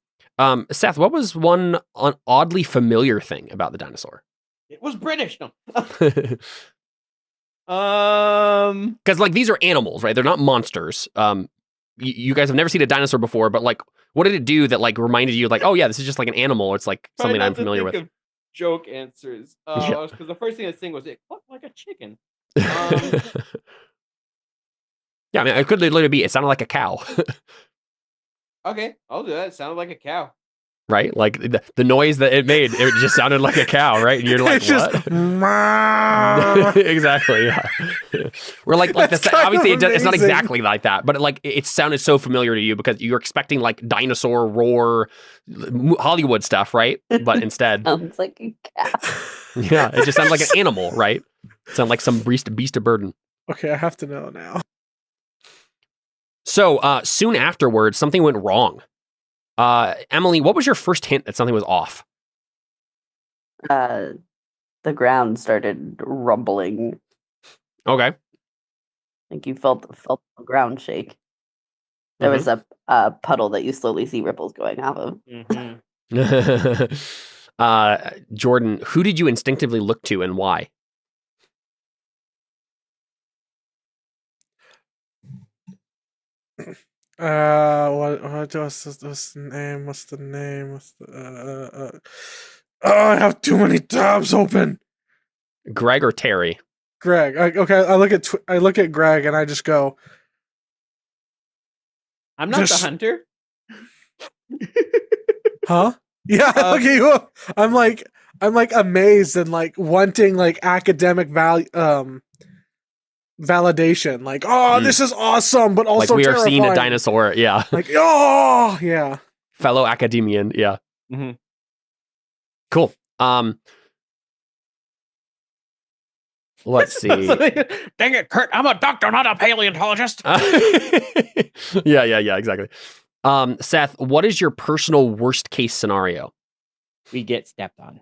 Seth, what was one oddly familiar thing about the dinosaur? It was British. No. Because like these are animals, right? They're not monsters. You guys have never seen a dinosaur before, but like, what did it do that like reminded you like, oh yeah, this is just like an animal? It's like Try something not I'm to familiar think with. of joke answers. Yeah. Because the first thing I was thinking was it looked like a chicken. Yeah, I mean, it could literally be. It sounded like a cow, Okay, I'll do that. It sounded like a cow. right? Like the noise that it made, it just sounded like a cow, right? And you're like, It's just what? Exactly. Yeah. We're like That's the kind obviously of it's not amazing. exactly like that, but it sounded so familiar to you because you're expecting like dinosaur roar, Hollywood stuff, right? But instead, Sounds like a cat. yeah, it just sounds like an animal, right? It sounds like some beast of burden. Okay, I have to know now. So soon afterwards, something went wrong. Emily, what was your first hint that something was off? The ground started rumbling. Okay. Like you felt the ground shake. There was a puddle that you slowly see ripples going off of. Jordan, who did you instinctively look to and why? What's the name? What's the name? Oh, I have too many tabs open. Greg or Terry? Greg. I look at Greg and I just go, I'm not Just- the hunter. huh? Yeah, I look at you. I'm like amazed and like wanting like academic validation. Like, oh, this is awesome, but also Like we terrifying. are seeing a dinosaur. Yeah. Like, oh, yeah. Fellow academian. Yeah. Mhm. Cool. Let's see. Dang it, Kurt! I'm a doctor, not a paleontologist. Yeah, exactly. Seth, what is your personal worst case scenario? We get stepped on.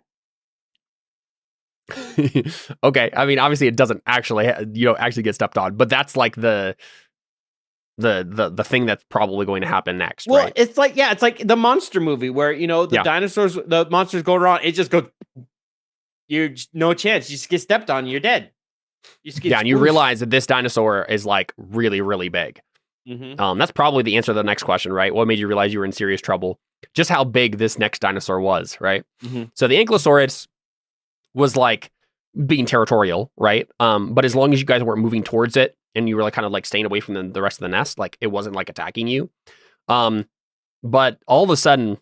Okay, I mean, obviously, it doesn't actually actually get stepped on, but that's like the thing that's probably going to happen next, Well, right? it's like the monster movie where the monsters go around. It just goes. You're no chance. You just get stepped on. You're dead. You just get Yeah, and you squooshed. realize that this dinosaur is like really, really big. Mhm. That's probably the answer to the next question, right? What made you realize you were in serious trouble? Just how big this next dinosaur was, right? Mhm. So the Ankylosaurus was like being territorial, right? But as long as you guys weren't moving towards it and you were like kind of like staying away from the rest of the nest, like it wasn't like attacking you. But all of a sudden,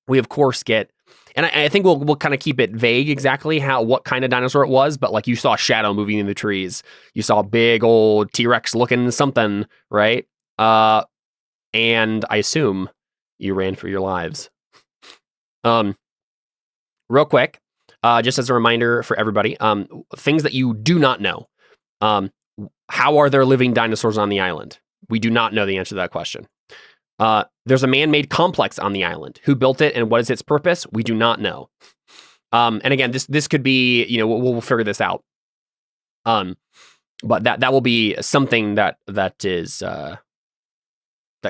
we of course get And I think we'll kind of keep it vague exactly what kind of dinosaur it was, but like you saw a shadow moving in the trees. You saw a big old T-Rex looking something, right? And I assume you ran for your lives. Real quick, just as a reminder for everybody, things that you do not know. How are there living dinosaurs on the island? We do not know the answer to that question. There's a man-made complex on the island. Who built it and what is its purpose? We do not know. And again, this could be, we'll figure this out. But that will be something that is that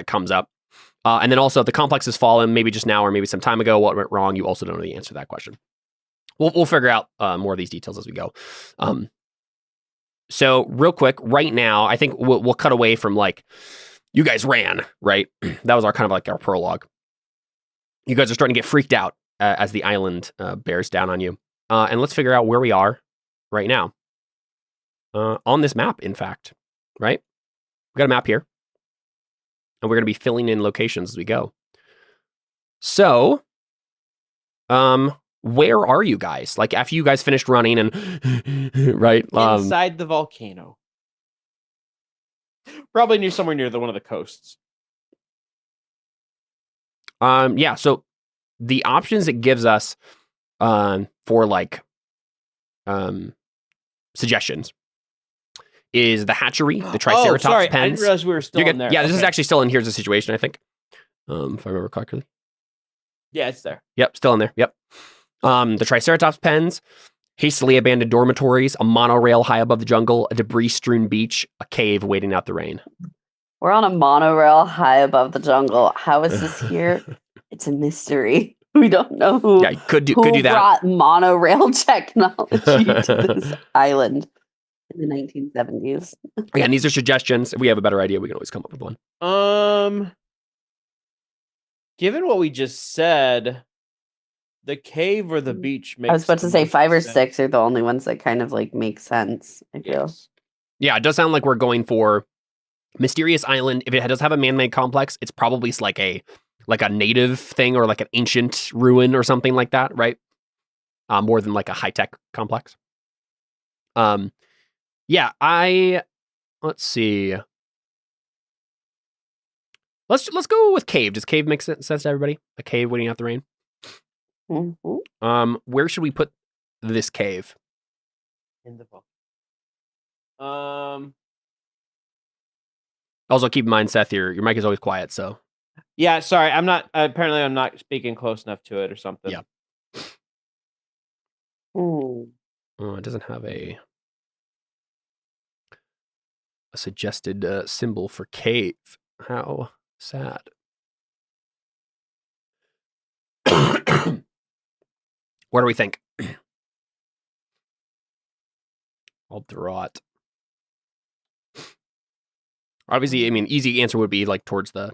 comes up. And then also, if the complex has fallen, maybe just now or maybe some time ago, what went wrong? You also don't know the answer to that question. We'll figure out more of these details as we go. So real quick, right now, I think we'll cut away from like, you guys ran, right? That was our kind of like our prologue. You guys are starting to get freaked out as the island bears down on you. And let's figure out where we are right now. On this map, in fact, right? We got a map here. And we're going to be filling in locations as we go. So, where are you guys? Like, after you guys finished running and, right? Inside the volcano. Probably somewhere near one of the coasts. Yeah, so the options it gives us for, like, suggestions is the hatchery, the Triceratops sorry, pens. I didn't realize we were still in there. Yeah, this is actually still in Here's the Situation, I think. If I remember correctly. Yeah, it's there. Yep, still in there. Yep. The Triceratops pens, hastily abandoned dormitories, a monorail high above the jungle, a debris-strewn beach, a cave waiting out the rain. We're on a monorail high above the jungle. How is this here? It's a mystery. We don't know who could do that. Brought monorail technology to this island in the 1970s. Again, these are suggestions. If we have a better idea, we can always come up with one. Given what we just said, the cave or the beach makes I was about to say 5 or sense. 6 are the only ones that kind of like make sense, I feel. Yes. Yeah, it does sound like we're going for Mysterious Island. If it does have a man-made complex, it's probably like a native thing or like an ancient ruin or something like that, right? More than like a high-tech complex. Yeah, let's see. Let's go with cave. Does cave make sense to everybody? A cave waiting out the rain. Mm-hmm. Where should we put this cave? In the volcano. Also, keep in mind, Seth, your mic is always quiet, so. Yeah, sorry, I'm not speaking close enough to it or something. Yeah. Ooh. Oh, it doesn't have a suggested symbol for cave. How sad. What do we think? I'll draw it. Obviously, I mean, easy answer would be like towards the...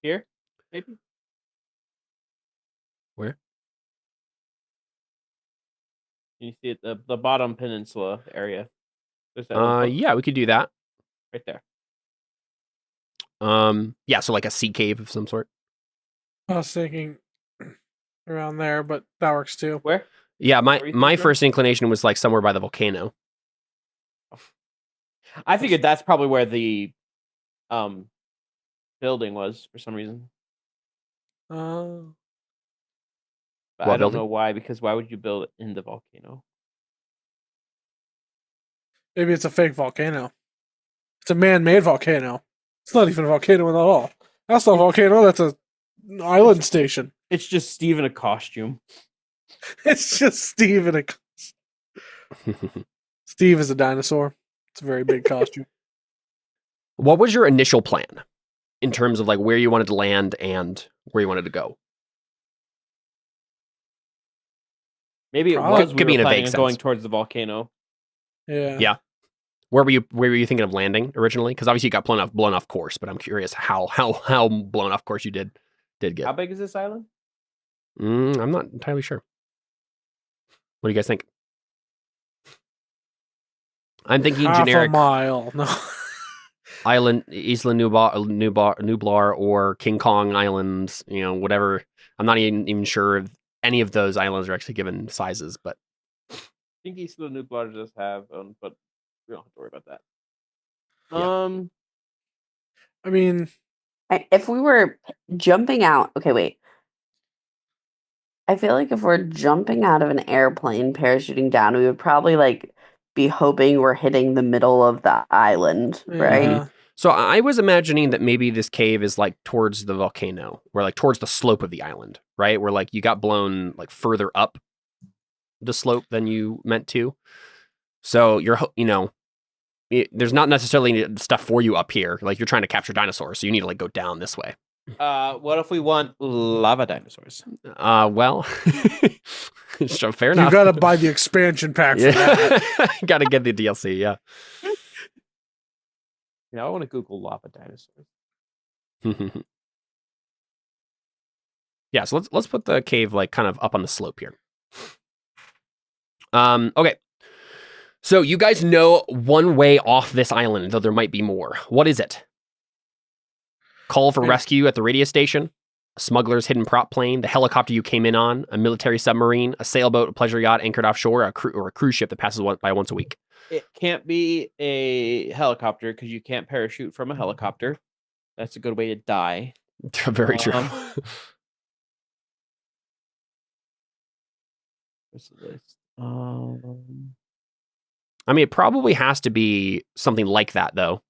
Here, maybe? Where? You see it, the bottom peninsula area. There's that Yeah, we could do that. right there. Yeah, so like a sea cave of some sort. I was thinking around there, but that works too. Where? Yeah, Where you my thinking? first inclination was like somewhere by the volcano. I figured that's probably where the building was for some reason. But What I don't building? know why, because why would you build it in the volcano? Maybe it's a fake volcano. It's a man-made volcano. It's not even a volcano at all. That's not a volcano. That's a island station. It's just Steve in a costume. It's just Steve in a. Steve is a dinosaur. It's a very big costume. What was your initial plan in terms of like where you wanted to land and where you wanted to go? Maybe it Probably. was Could be in a planning vague on going sense. towards the volcano. Yeah. Yeah. Where were you thinking of landing originally? Because obviously you got blown off course, but I'm curious how blown off course you did get. How big is this island? I'm not entirely sure. What do you guys think? I'm thinking Half generic a mile. No. island, Isla Nublar or King Kong Island, whatever. I'm not even sure of any of those islands are actually given sizes, but I think East of the New Blood does have, but we don't have to worry about that. Yeah. I mean, If we were jumping out, okay, wait. I feel like if we're jumping out of an airplane, parachuting down, we would probably like be hoping we're hitting the middle of the island, right? yeah. so I was imagining that maybe this cave is like towards the volcano, or like towards the slope of the island, right? Where like you got blown like further up the slope than you meant to. So there's not necessarily stuff for you up here. Like you're trying to capture dinosaurs, so you need to like go down this way. What if we want lava dinosaurs? Well, so fair You enough. got to buy the expansion pack for that. Yeah, got to get the DLC. Yeah. I want to Google lava dinosaurs. Yeah. So let's put the cave like kind of up on the slope here. Okay. So you guys know one way off this island, though there might be more. What is it? Call for rescue at the radio station, a smuggler's hidden prop plane, the helicopter you came in on, a military submarine, a sailboat, a pleasure yacht anchored offshore, or a cruise ship that passes by once a week. It can't be a helicopter because you can't parachute from a helicopter. That's a good way to die. Very true. What's the list? I mean, it probably has to be something like that, though.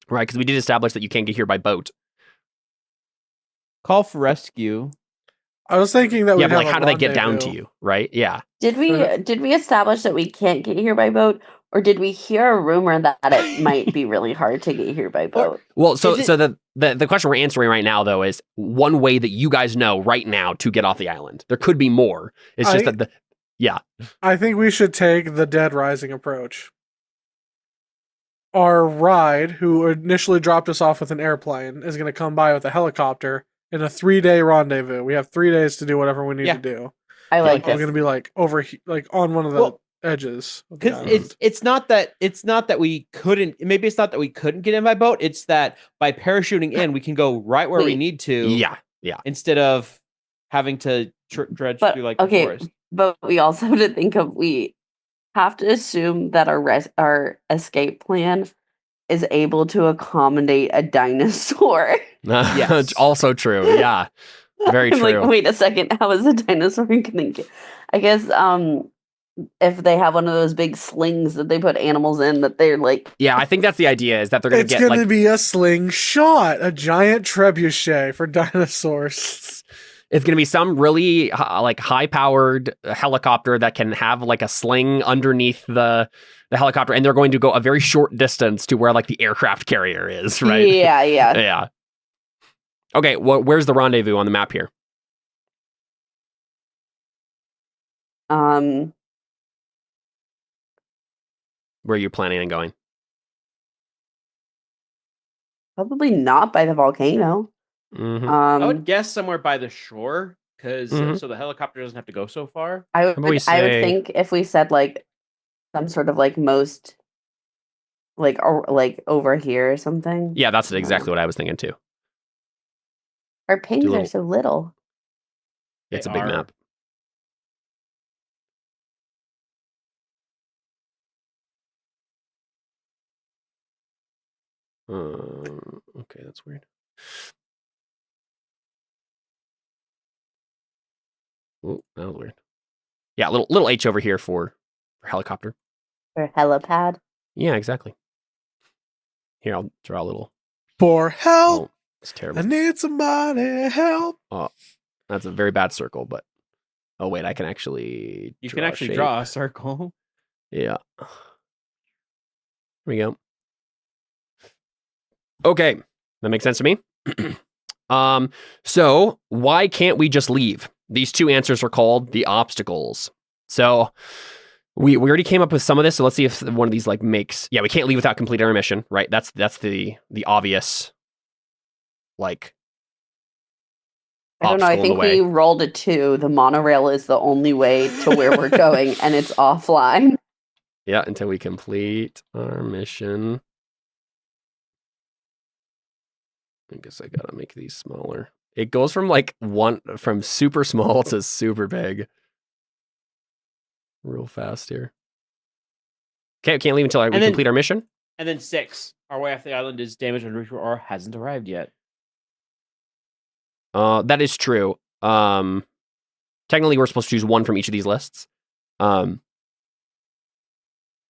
Right, because we did establish that you can't get here by boat. Call for rescue. I was thinking that Yeah, we'd but like, have how a do they get down to rendezvous. you? Right? Yeah. Did we establish that we can't get here by boat, or did we hear a rumor that it might be really hard to get here by boat? Well, Is so it- so the question we're answering right now, though, is one way that you guys know right now to get off the island. There could be more. It's just that I think we should take the Dead Rising approach. Our ride, who initially dropped us off with an airplane, is going to come by with a helicopter in a 3-day rendezvous. We have 3 days to do whatever we need Yeah. to do. I like We're this. going to be like like on one of the Well, edges. Of the Because island. it's not that we couldn't. Maybe it's not that we couldn't get in by boat. It's that by parachuting in, we can go right where we Wait. need to. yeah. Instead of having to dredge But through like okay, the forest. but we also have to think of, we have to assume that our escape plan is able to accommodate a dinosaur. Yes. Also true. Yeah. Very I'm true. like, wait a second, how is a dinosaur gonna get? I guess if they have one of those big slings that they put animals in, that they're like, Yeah, I think that's the idea, is that they're going It's to get going to like be a slingshot, a giant trebuchet for dinosaurs. it's going to be some really like high-powered helicopter that can have like a sling underneath the helicopter, and they're going to go a very short distance to where like the aircraft carrier is, right? yeah. Yeah. Okay, well, where's the rendezvous on the map here? Um, Where are you planning on going? probably not by the volcano. Mhm. I would guess somewhere by the shore, because Mhm. so the helicopter doesn't have to go so far. I about we would say- think if we said like some sort of like most like or like over here or something. Yeah, that's exactly what I was thinking too. Our pings little- are so little. It's They a big are. map. Okay, that's weird. Oh, that was weird. Yeah, little H over here for helicopter. Or helipad. Yeah, exactly. Here, I'll draw a little. For help, Oh, it's terrible. I need somebody help. That's a very bad circle, but oh wait, I can actually You draw can a actually shape. draw a circle. Yeah. Here we go. Okay, that makes sense to me. So why can't we just leave? These two answers are called the obstacles. So we already came up with some of this. So let's see if one of these like makes. Yeah, we can't leave without completing our mission, right? That's the obvious, like. I don't know. I obstacle in think the way. we rolled a 2. The monorail is the only way to where we're going, and it's offline. Yeah, until we complete our mission. I guess I gotta make these smaller. It goes from like from super small to super big. Real fast here. Okay, can't leave until we complete our mission. And then 6. Our way off the island is damaged or hasn't arrived yet. That is true. Technically, we're supposed to choose one from each of these lists.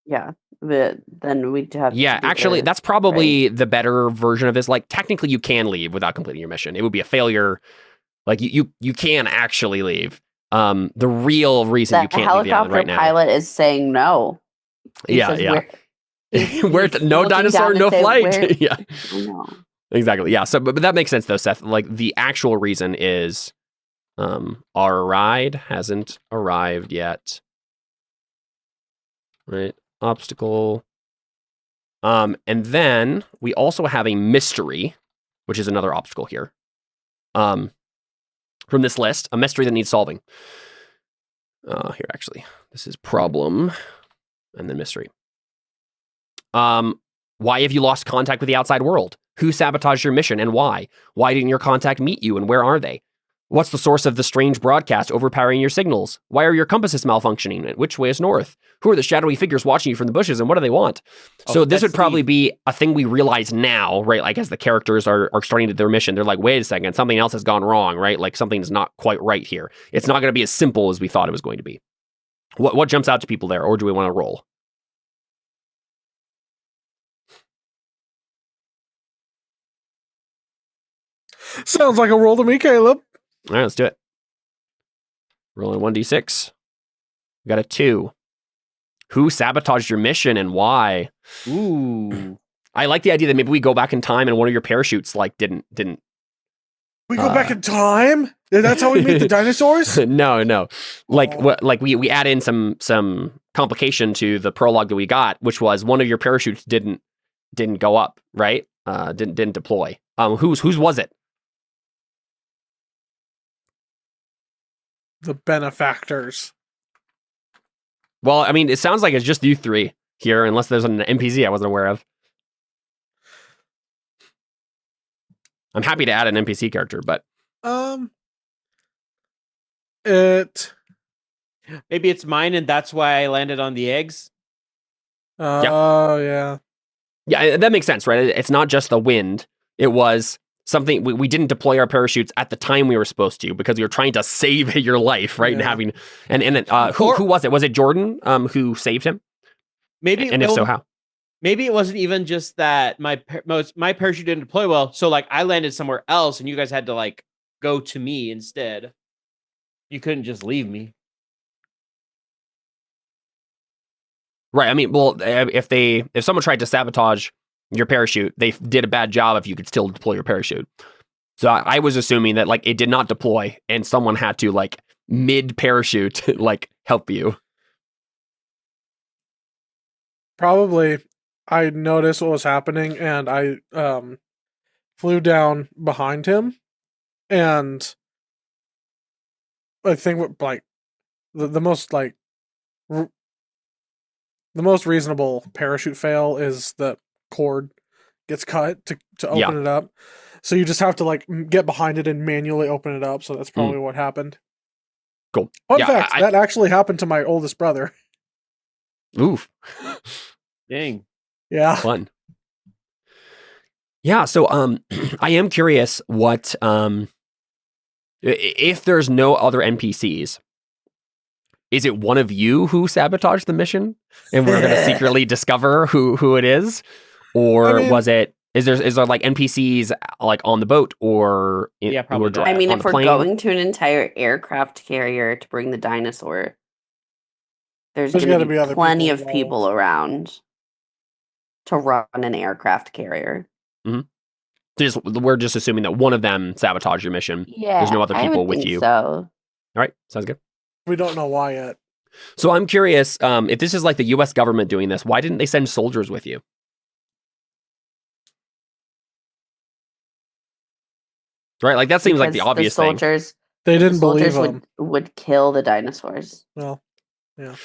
Yeah, but then we'd have. Yeah, to do actually, the- that's probably the better version of this. Like, technically, you can leave without completing your mission. It would be a failure. Like, you can actually leave. The real reason you the can't leave the island helicopter right now. pilot is saying no. He says, Yeah. he's No looking dinosaur, down no and say, flight. "Where-" Yeah, I know. exactly. Yeah. So, but that makes sense though, Seth. Like, the actual reason is, our ride hasn't arrived yet. Right. Obstacle. And then we also have a mystery, which is another obstacle here. From this list, a mystery that needs solving. Here, actually, this is problem, and then mystery. Why have you lost contact with the outside world? Who sabotaged your mission and why? Why didn't your contact meet you and where are they? What's the source of the strange broadcast overpowering your signals? Why are your compasses malfunctioning? And which way is north? Who are the shadowy figures watching you from the bushes and what do they want? So this would probably be a thing we realize now, right? Like as the characters are starting to their mission, they're like, wait a second, something else has gone wrong, right? Like something's not quite right here. It's not going to be as simple as we thought it was going to be. What jumps out to people there, or do we want to roll? Sounds like a roll to me, Caleb. All right, let's do it. Rolling 1d6. We got a 2. Who sabotaged your mission and why? Ooh. I like the idea that maybe we go back in time and one of your parachutes like didn't. We go back in time? That's how we meet the dinosaurs? No. Like Oh. like we add in some complication to the prologue that we got, which was one of your parachutes didn't go up, right? Didn't deploy. Whose was it? The benefactors. Well, I mean, it sounds like it's just you 3 here, unless there's an NPC I wasn't aware of. I'm happy to add an NPC character, but It. Maybe it's mine, and that's why I landed on the eggs. Oh, yeah. yeah, that makes sense, right? It's not just the wind. It was something we didn't deploy our parachutes at the time we were supposed to because we were trying to save your life, right? Yeah. And who was it? Was it Jordan who saved him? Maybe, And if so, how? Maybe it wasn't even just that my parachute didn't deploy well, so like I landed somewhere else, and you guys had to like go to me instead. You couldn't just leave me. Right. I mean, well, if someone tried to sabotage your parachute, they did a bad job if you could still deploy your parachute. So I was assuming that like it did not deploy and someone had to like mid parachute like help you. Probably I noticed what was happening and I flew down behind him, and I think like the most like the most reasonable parachute fail is that cord gets cut to open it up. So you just have to like get behind it and manually open it up. So that's probably what happened. Cool. Fun fact, that actually happened to my oldest brother. Oof. Dang. Yeah. Fun. Yeah, so I am curious what if there's no other NPCs, is it one of you who sabotaged the mission and we're going to secretly discover who it is? Or is there like NPCs like on the boat or probably. I mean, on if the we're plane? going to an entire aircraft carrier to bring the dinosaur, there's going to be other plenty people of people around to run an aircraft carrier. Mm-hmm. We're just assuming that one of them sabotaged your mission. Yeah, there's no other I people would with think you. So, All right, sounds good. We don't know why yet. So I'm curious, if this is like the U.S. government doing this, why didn't they send soldiers with you? Right, like that seems like the obvious thing. They didn't believe them. Would kill the dinosaurs. Well, yeah.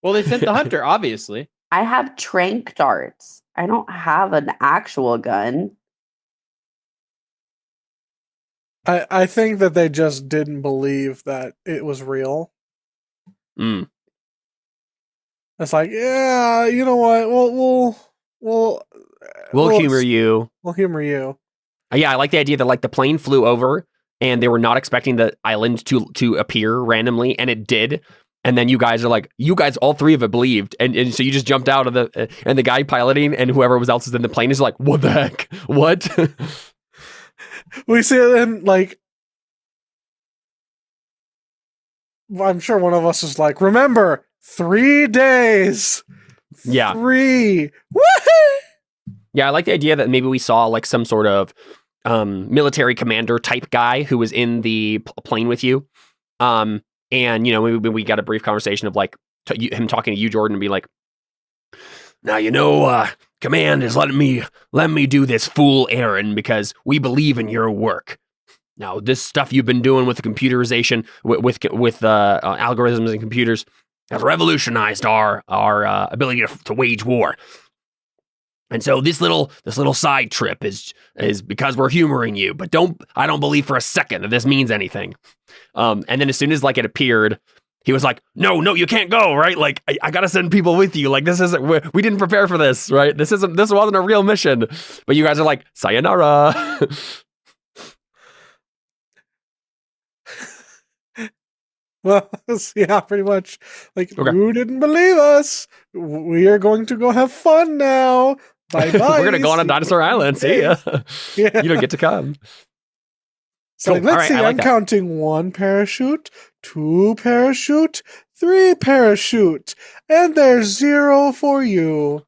Well, they sent the hunter, obviously. I have tranq darts. I don't have an actual gun. I think that they just didn't believe that it was real. Mm. It's like, yeah, you know what? We'll humor you. We'll humor you. Yeah, I like the idea that like the plane flew over and they were not expecting the island to appear randomly, and it did. And then you guys are like, you guys, all three of it believed, and so you just jumped out of the, and the guy piloting and whoever else is in the plane is like, what the heck? What? We see it in like, I'm sure one of us is like, remember, 3 days. Yeah. 3. Woohoo! Yeah, I like the idea that maybe we saw like some sort of military commander type guy who was in the plane with you. And, you know, maybe we got a brief conversation of like him talking to you, Jordan, and be like, now, you know, command is letting me do this fool errand because we believe in your work. Now, this stuff you've been doing with the computerization, with algorithms and computers, has revolutionized our ability to wage war. And so this little side trip is because we're humoring you, but I don't believe for a second that this means anything. And then as soon as like it appeared, he was like, no, you can't go, right? Like I gotta send people with you. Like this isn't, we didn't prepare for this, right? This wasn't a real mission. But you guys are like, sayonara. Well, yeah, pretty much. Like, Okay. You didn't believe us. We are going to go have fun now. Bye-bye. We're gonna go on a dinosaur island. See ya. Yeah. You don't get to come. So Cool. let's All right, see, I like I'm that. counting 1 parachute, 2 parachute, 3 parachute, and there's 0 for you.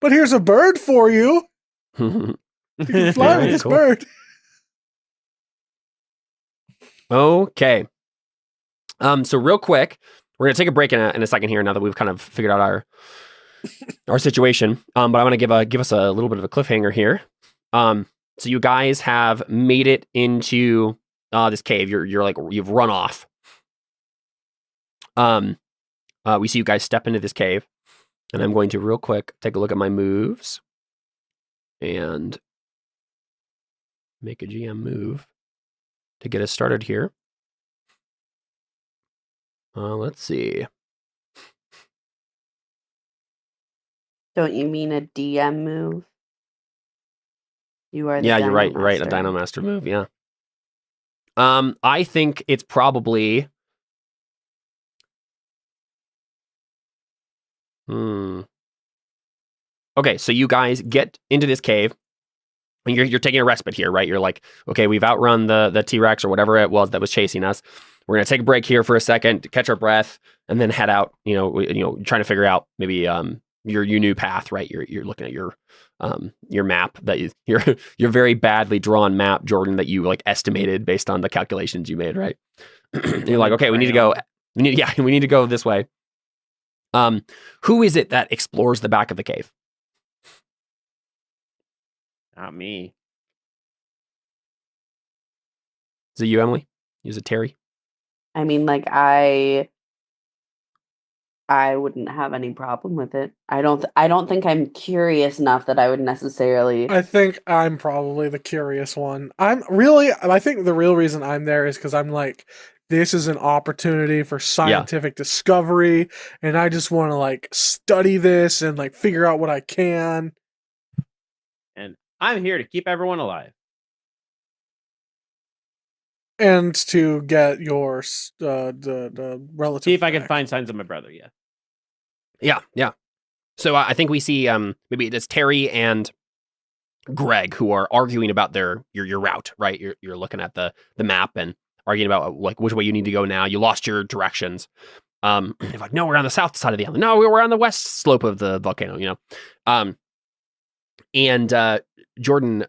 But here's a bird for you. You can fly Alright, with this cool. bird. Okay. So real quick, we're gonna take a break in a second here now that we've kind of figured out our situation. But I'm gonna give us a little bit of a cliffhanger here. So you guys have made it into this cave. You're like, you've run off. We see you guys step into this cave, and I'm going to real quick take a look at my moves and make a GM move to get us started here. Let's see. Don't you mean a DM move? You are the Yeah, you're Dino right. You're right. A Master. Dino Master move. Yeah. I think it's probably. Okay, so you guys get into this cave. And you're taking a respite here, right? You're like, okay, we've outrun the T-Rex or whatever it was that was chasing us. We're gonna take a break here for a second to catch our breath, and then head out. You know, trying to figure out maybe your new path, right? You're looking at your map that your very badly drawn map, Jordan, that you like estimated based on the calculations you made, right? And you're like, okay, we need to go. We need to go this way. Who is it that explores the back of the cave? Not me. Is it you, Emily? Is it Terry? I mean, like I wouldn't have any problem with it. I don't think I'm curious enough that I would necessarily. I think I'm probably the curious one. I think the real reason I'm there is because I'm like, this is an opportunity for scientific discovery, and I just want to like study this and like figure out what I can. And I'm here to keep everyone alive. And to get your the relative. See if I can back. find signs of my brother. Yeah. Yeah. So I think we see maybe it's Terry and Greg who are arguing about your route, right? You're looking at the map and arguing about like which way you need to go now. You lost your directions. They're like, no, we're on the south side of the island. No, we're on the west slope of the volcano. You know, and Jordan,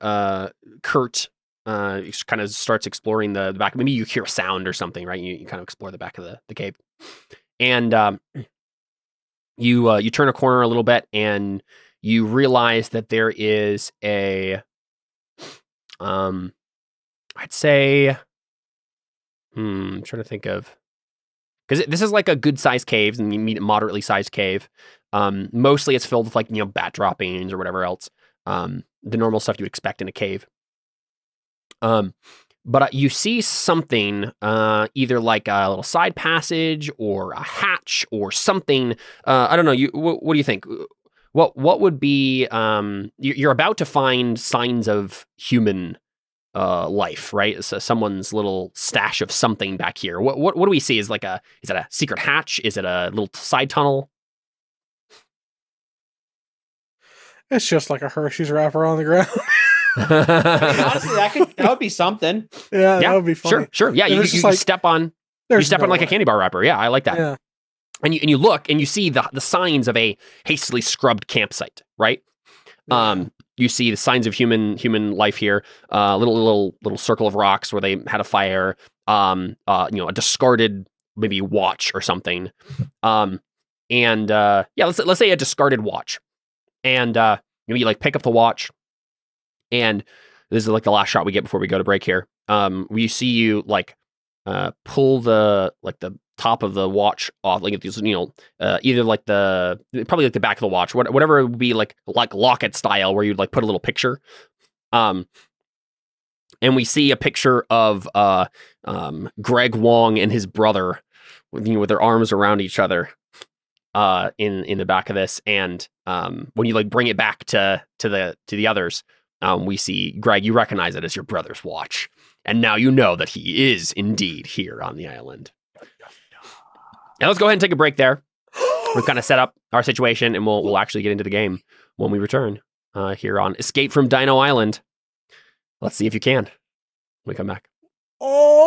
Kurt, kind of starts exploring the back. Maybe you hear a sound or something, right? You kind of explore the back of the cave, and you turn a corner a little bit, and you realize that there is a, I'd say, I'm trying to think of, because this is like a good sized cave, and you meet a moderately sized cave. Mostly it's filled with like bat droppings or whatever else. the normal stuff you expect in a cave. But you see something, either like a little side passage or a hatch or something. I don't know. What do you think? What would be? You're about to find signs of human life, right? So someone's little stash of something back here. What do we see? Is it a secret hatch? Is it a little side tunnel? It's just like a Hershey's wrapper on the ground. I mean, honestly, that would be something. Yeah, that would be funny. Sure. Yeah, you step on like a candy bar wrapper. Yeah, I like that. Yeah. And you look and you see the signs of a hastily scrubbed campsite, right? You see the signs of human life here. Little circle of rocks where they had a fire. A discarded maybe watch or something. Let's say a discarded watch. And you like pick up the watch. And this is like the last shot we get before we go to break here. We see you like pull the top of the watch off, like these, either like probably like the back of the watch, whatever it would be, like locket style, where you'd like put a little picture. And we see a picture of Greg Wong and his brother, with their arms around each other, in the back of this. And when you like bring it back to the others. We see, Greg, you recognize it as your brother's watch. And now you know that he is indeed here on the island. Now let's go ahead and take a break there. We've kind of set up our situation, and we'll actually get into the game when we return here on Escape from Dino Island. Let's see if you can when we come back. Oh!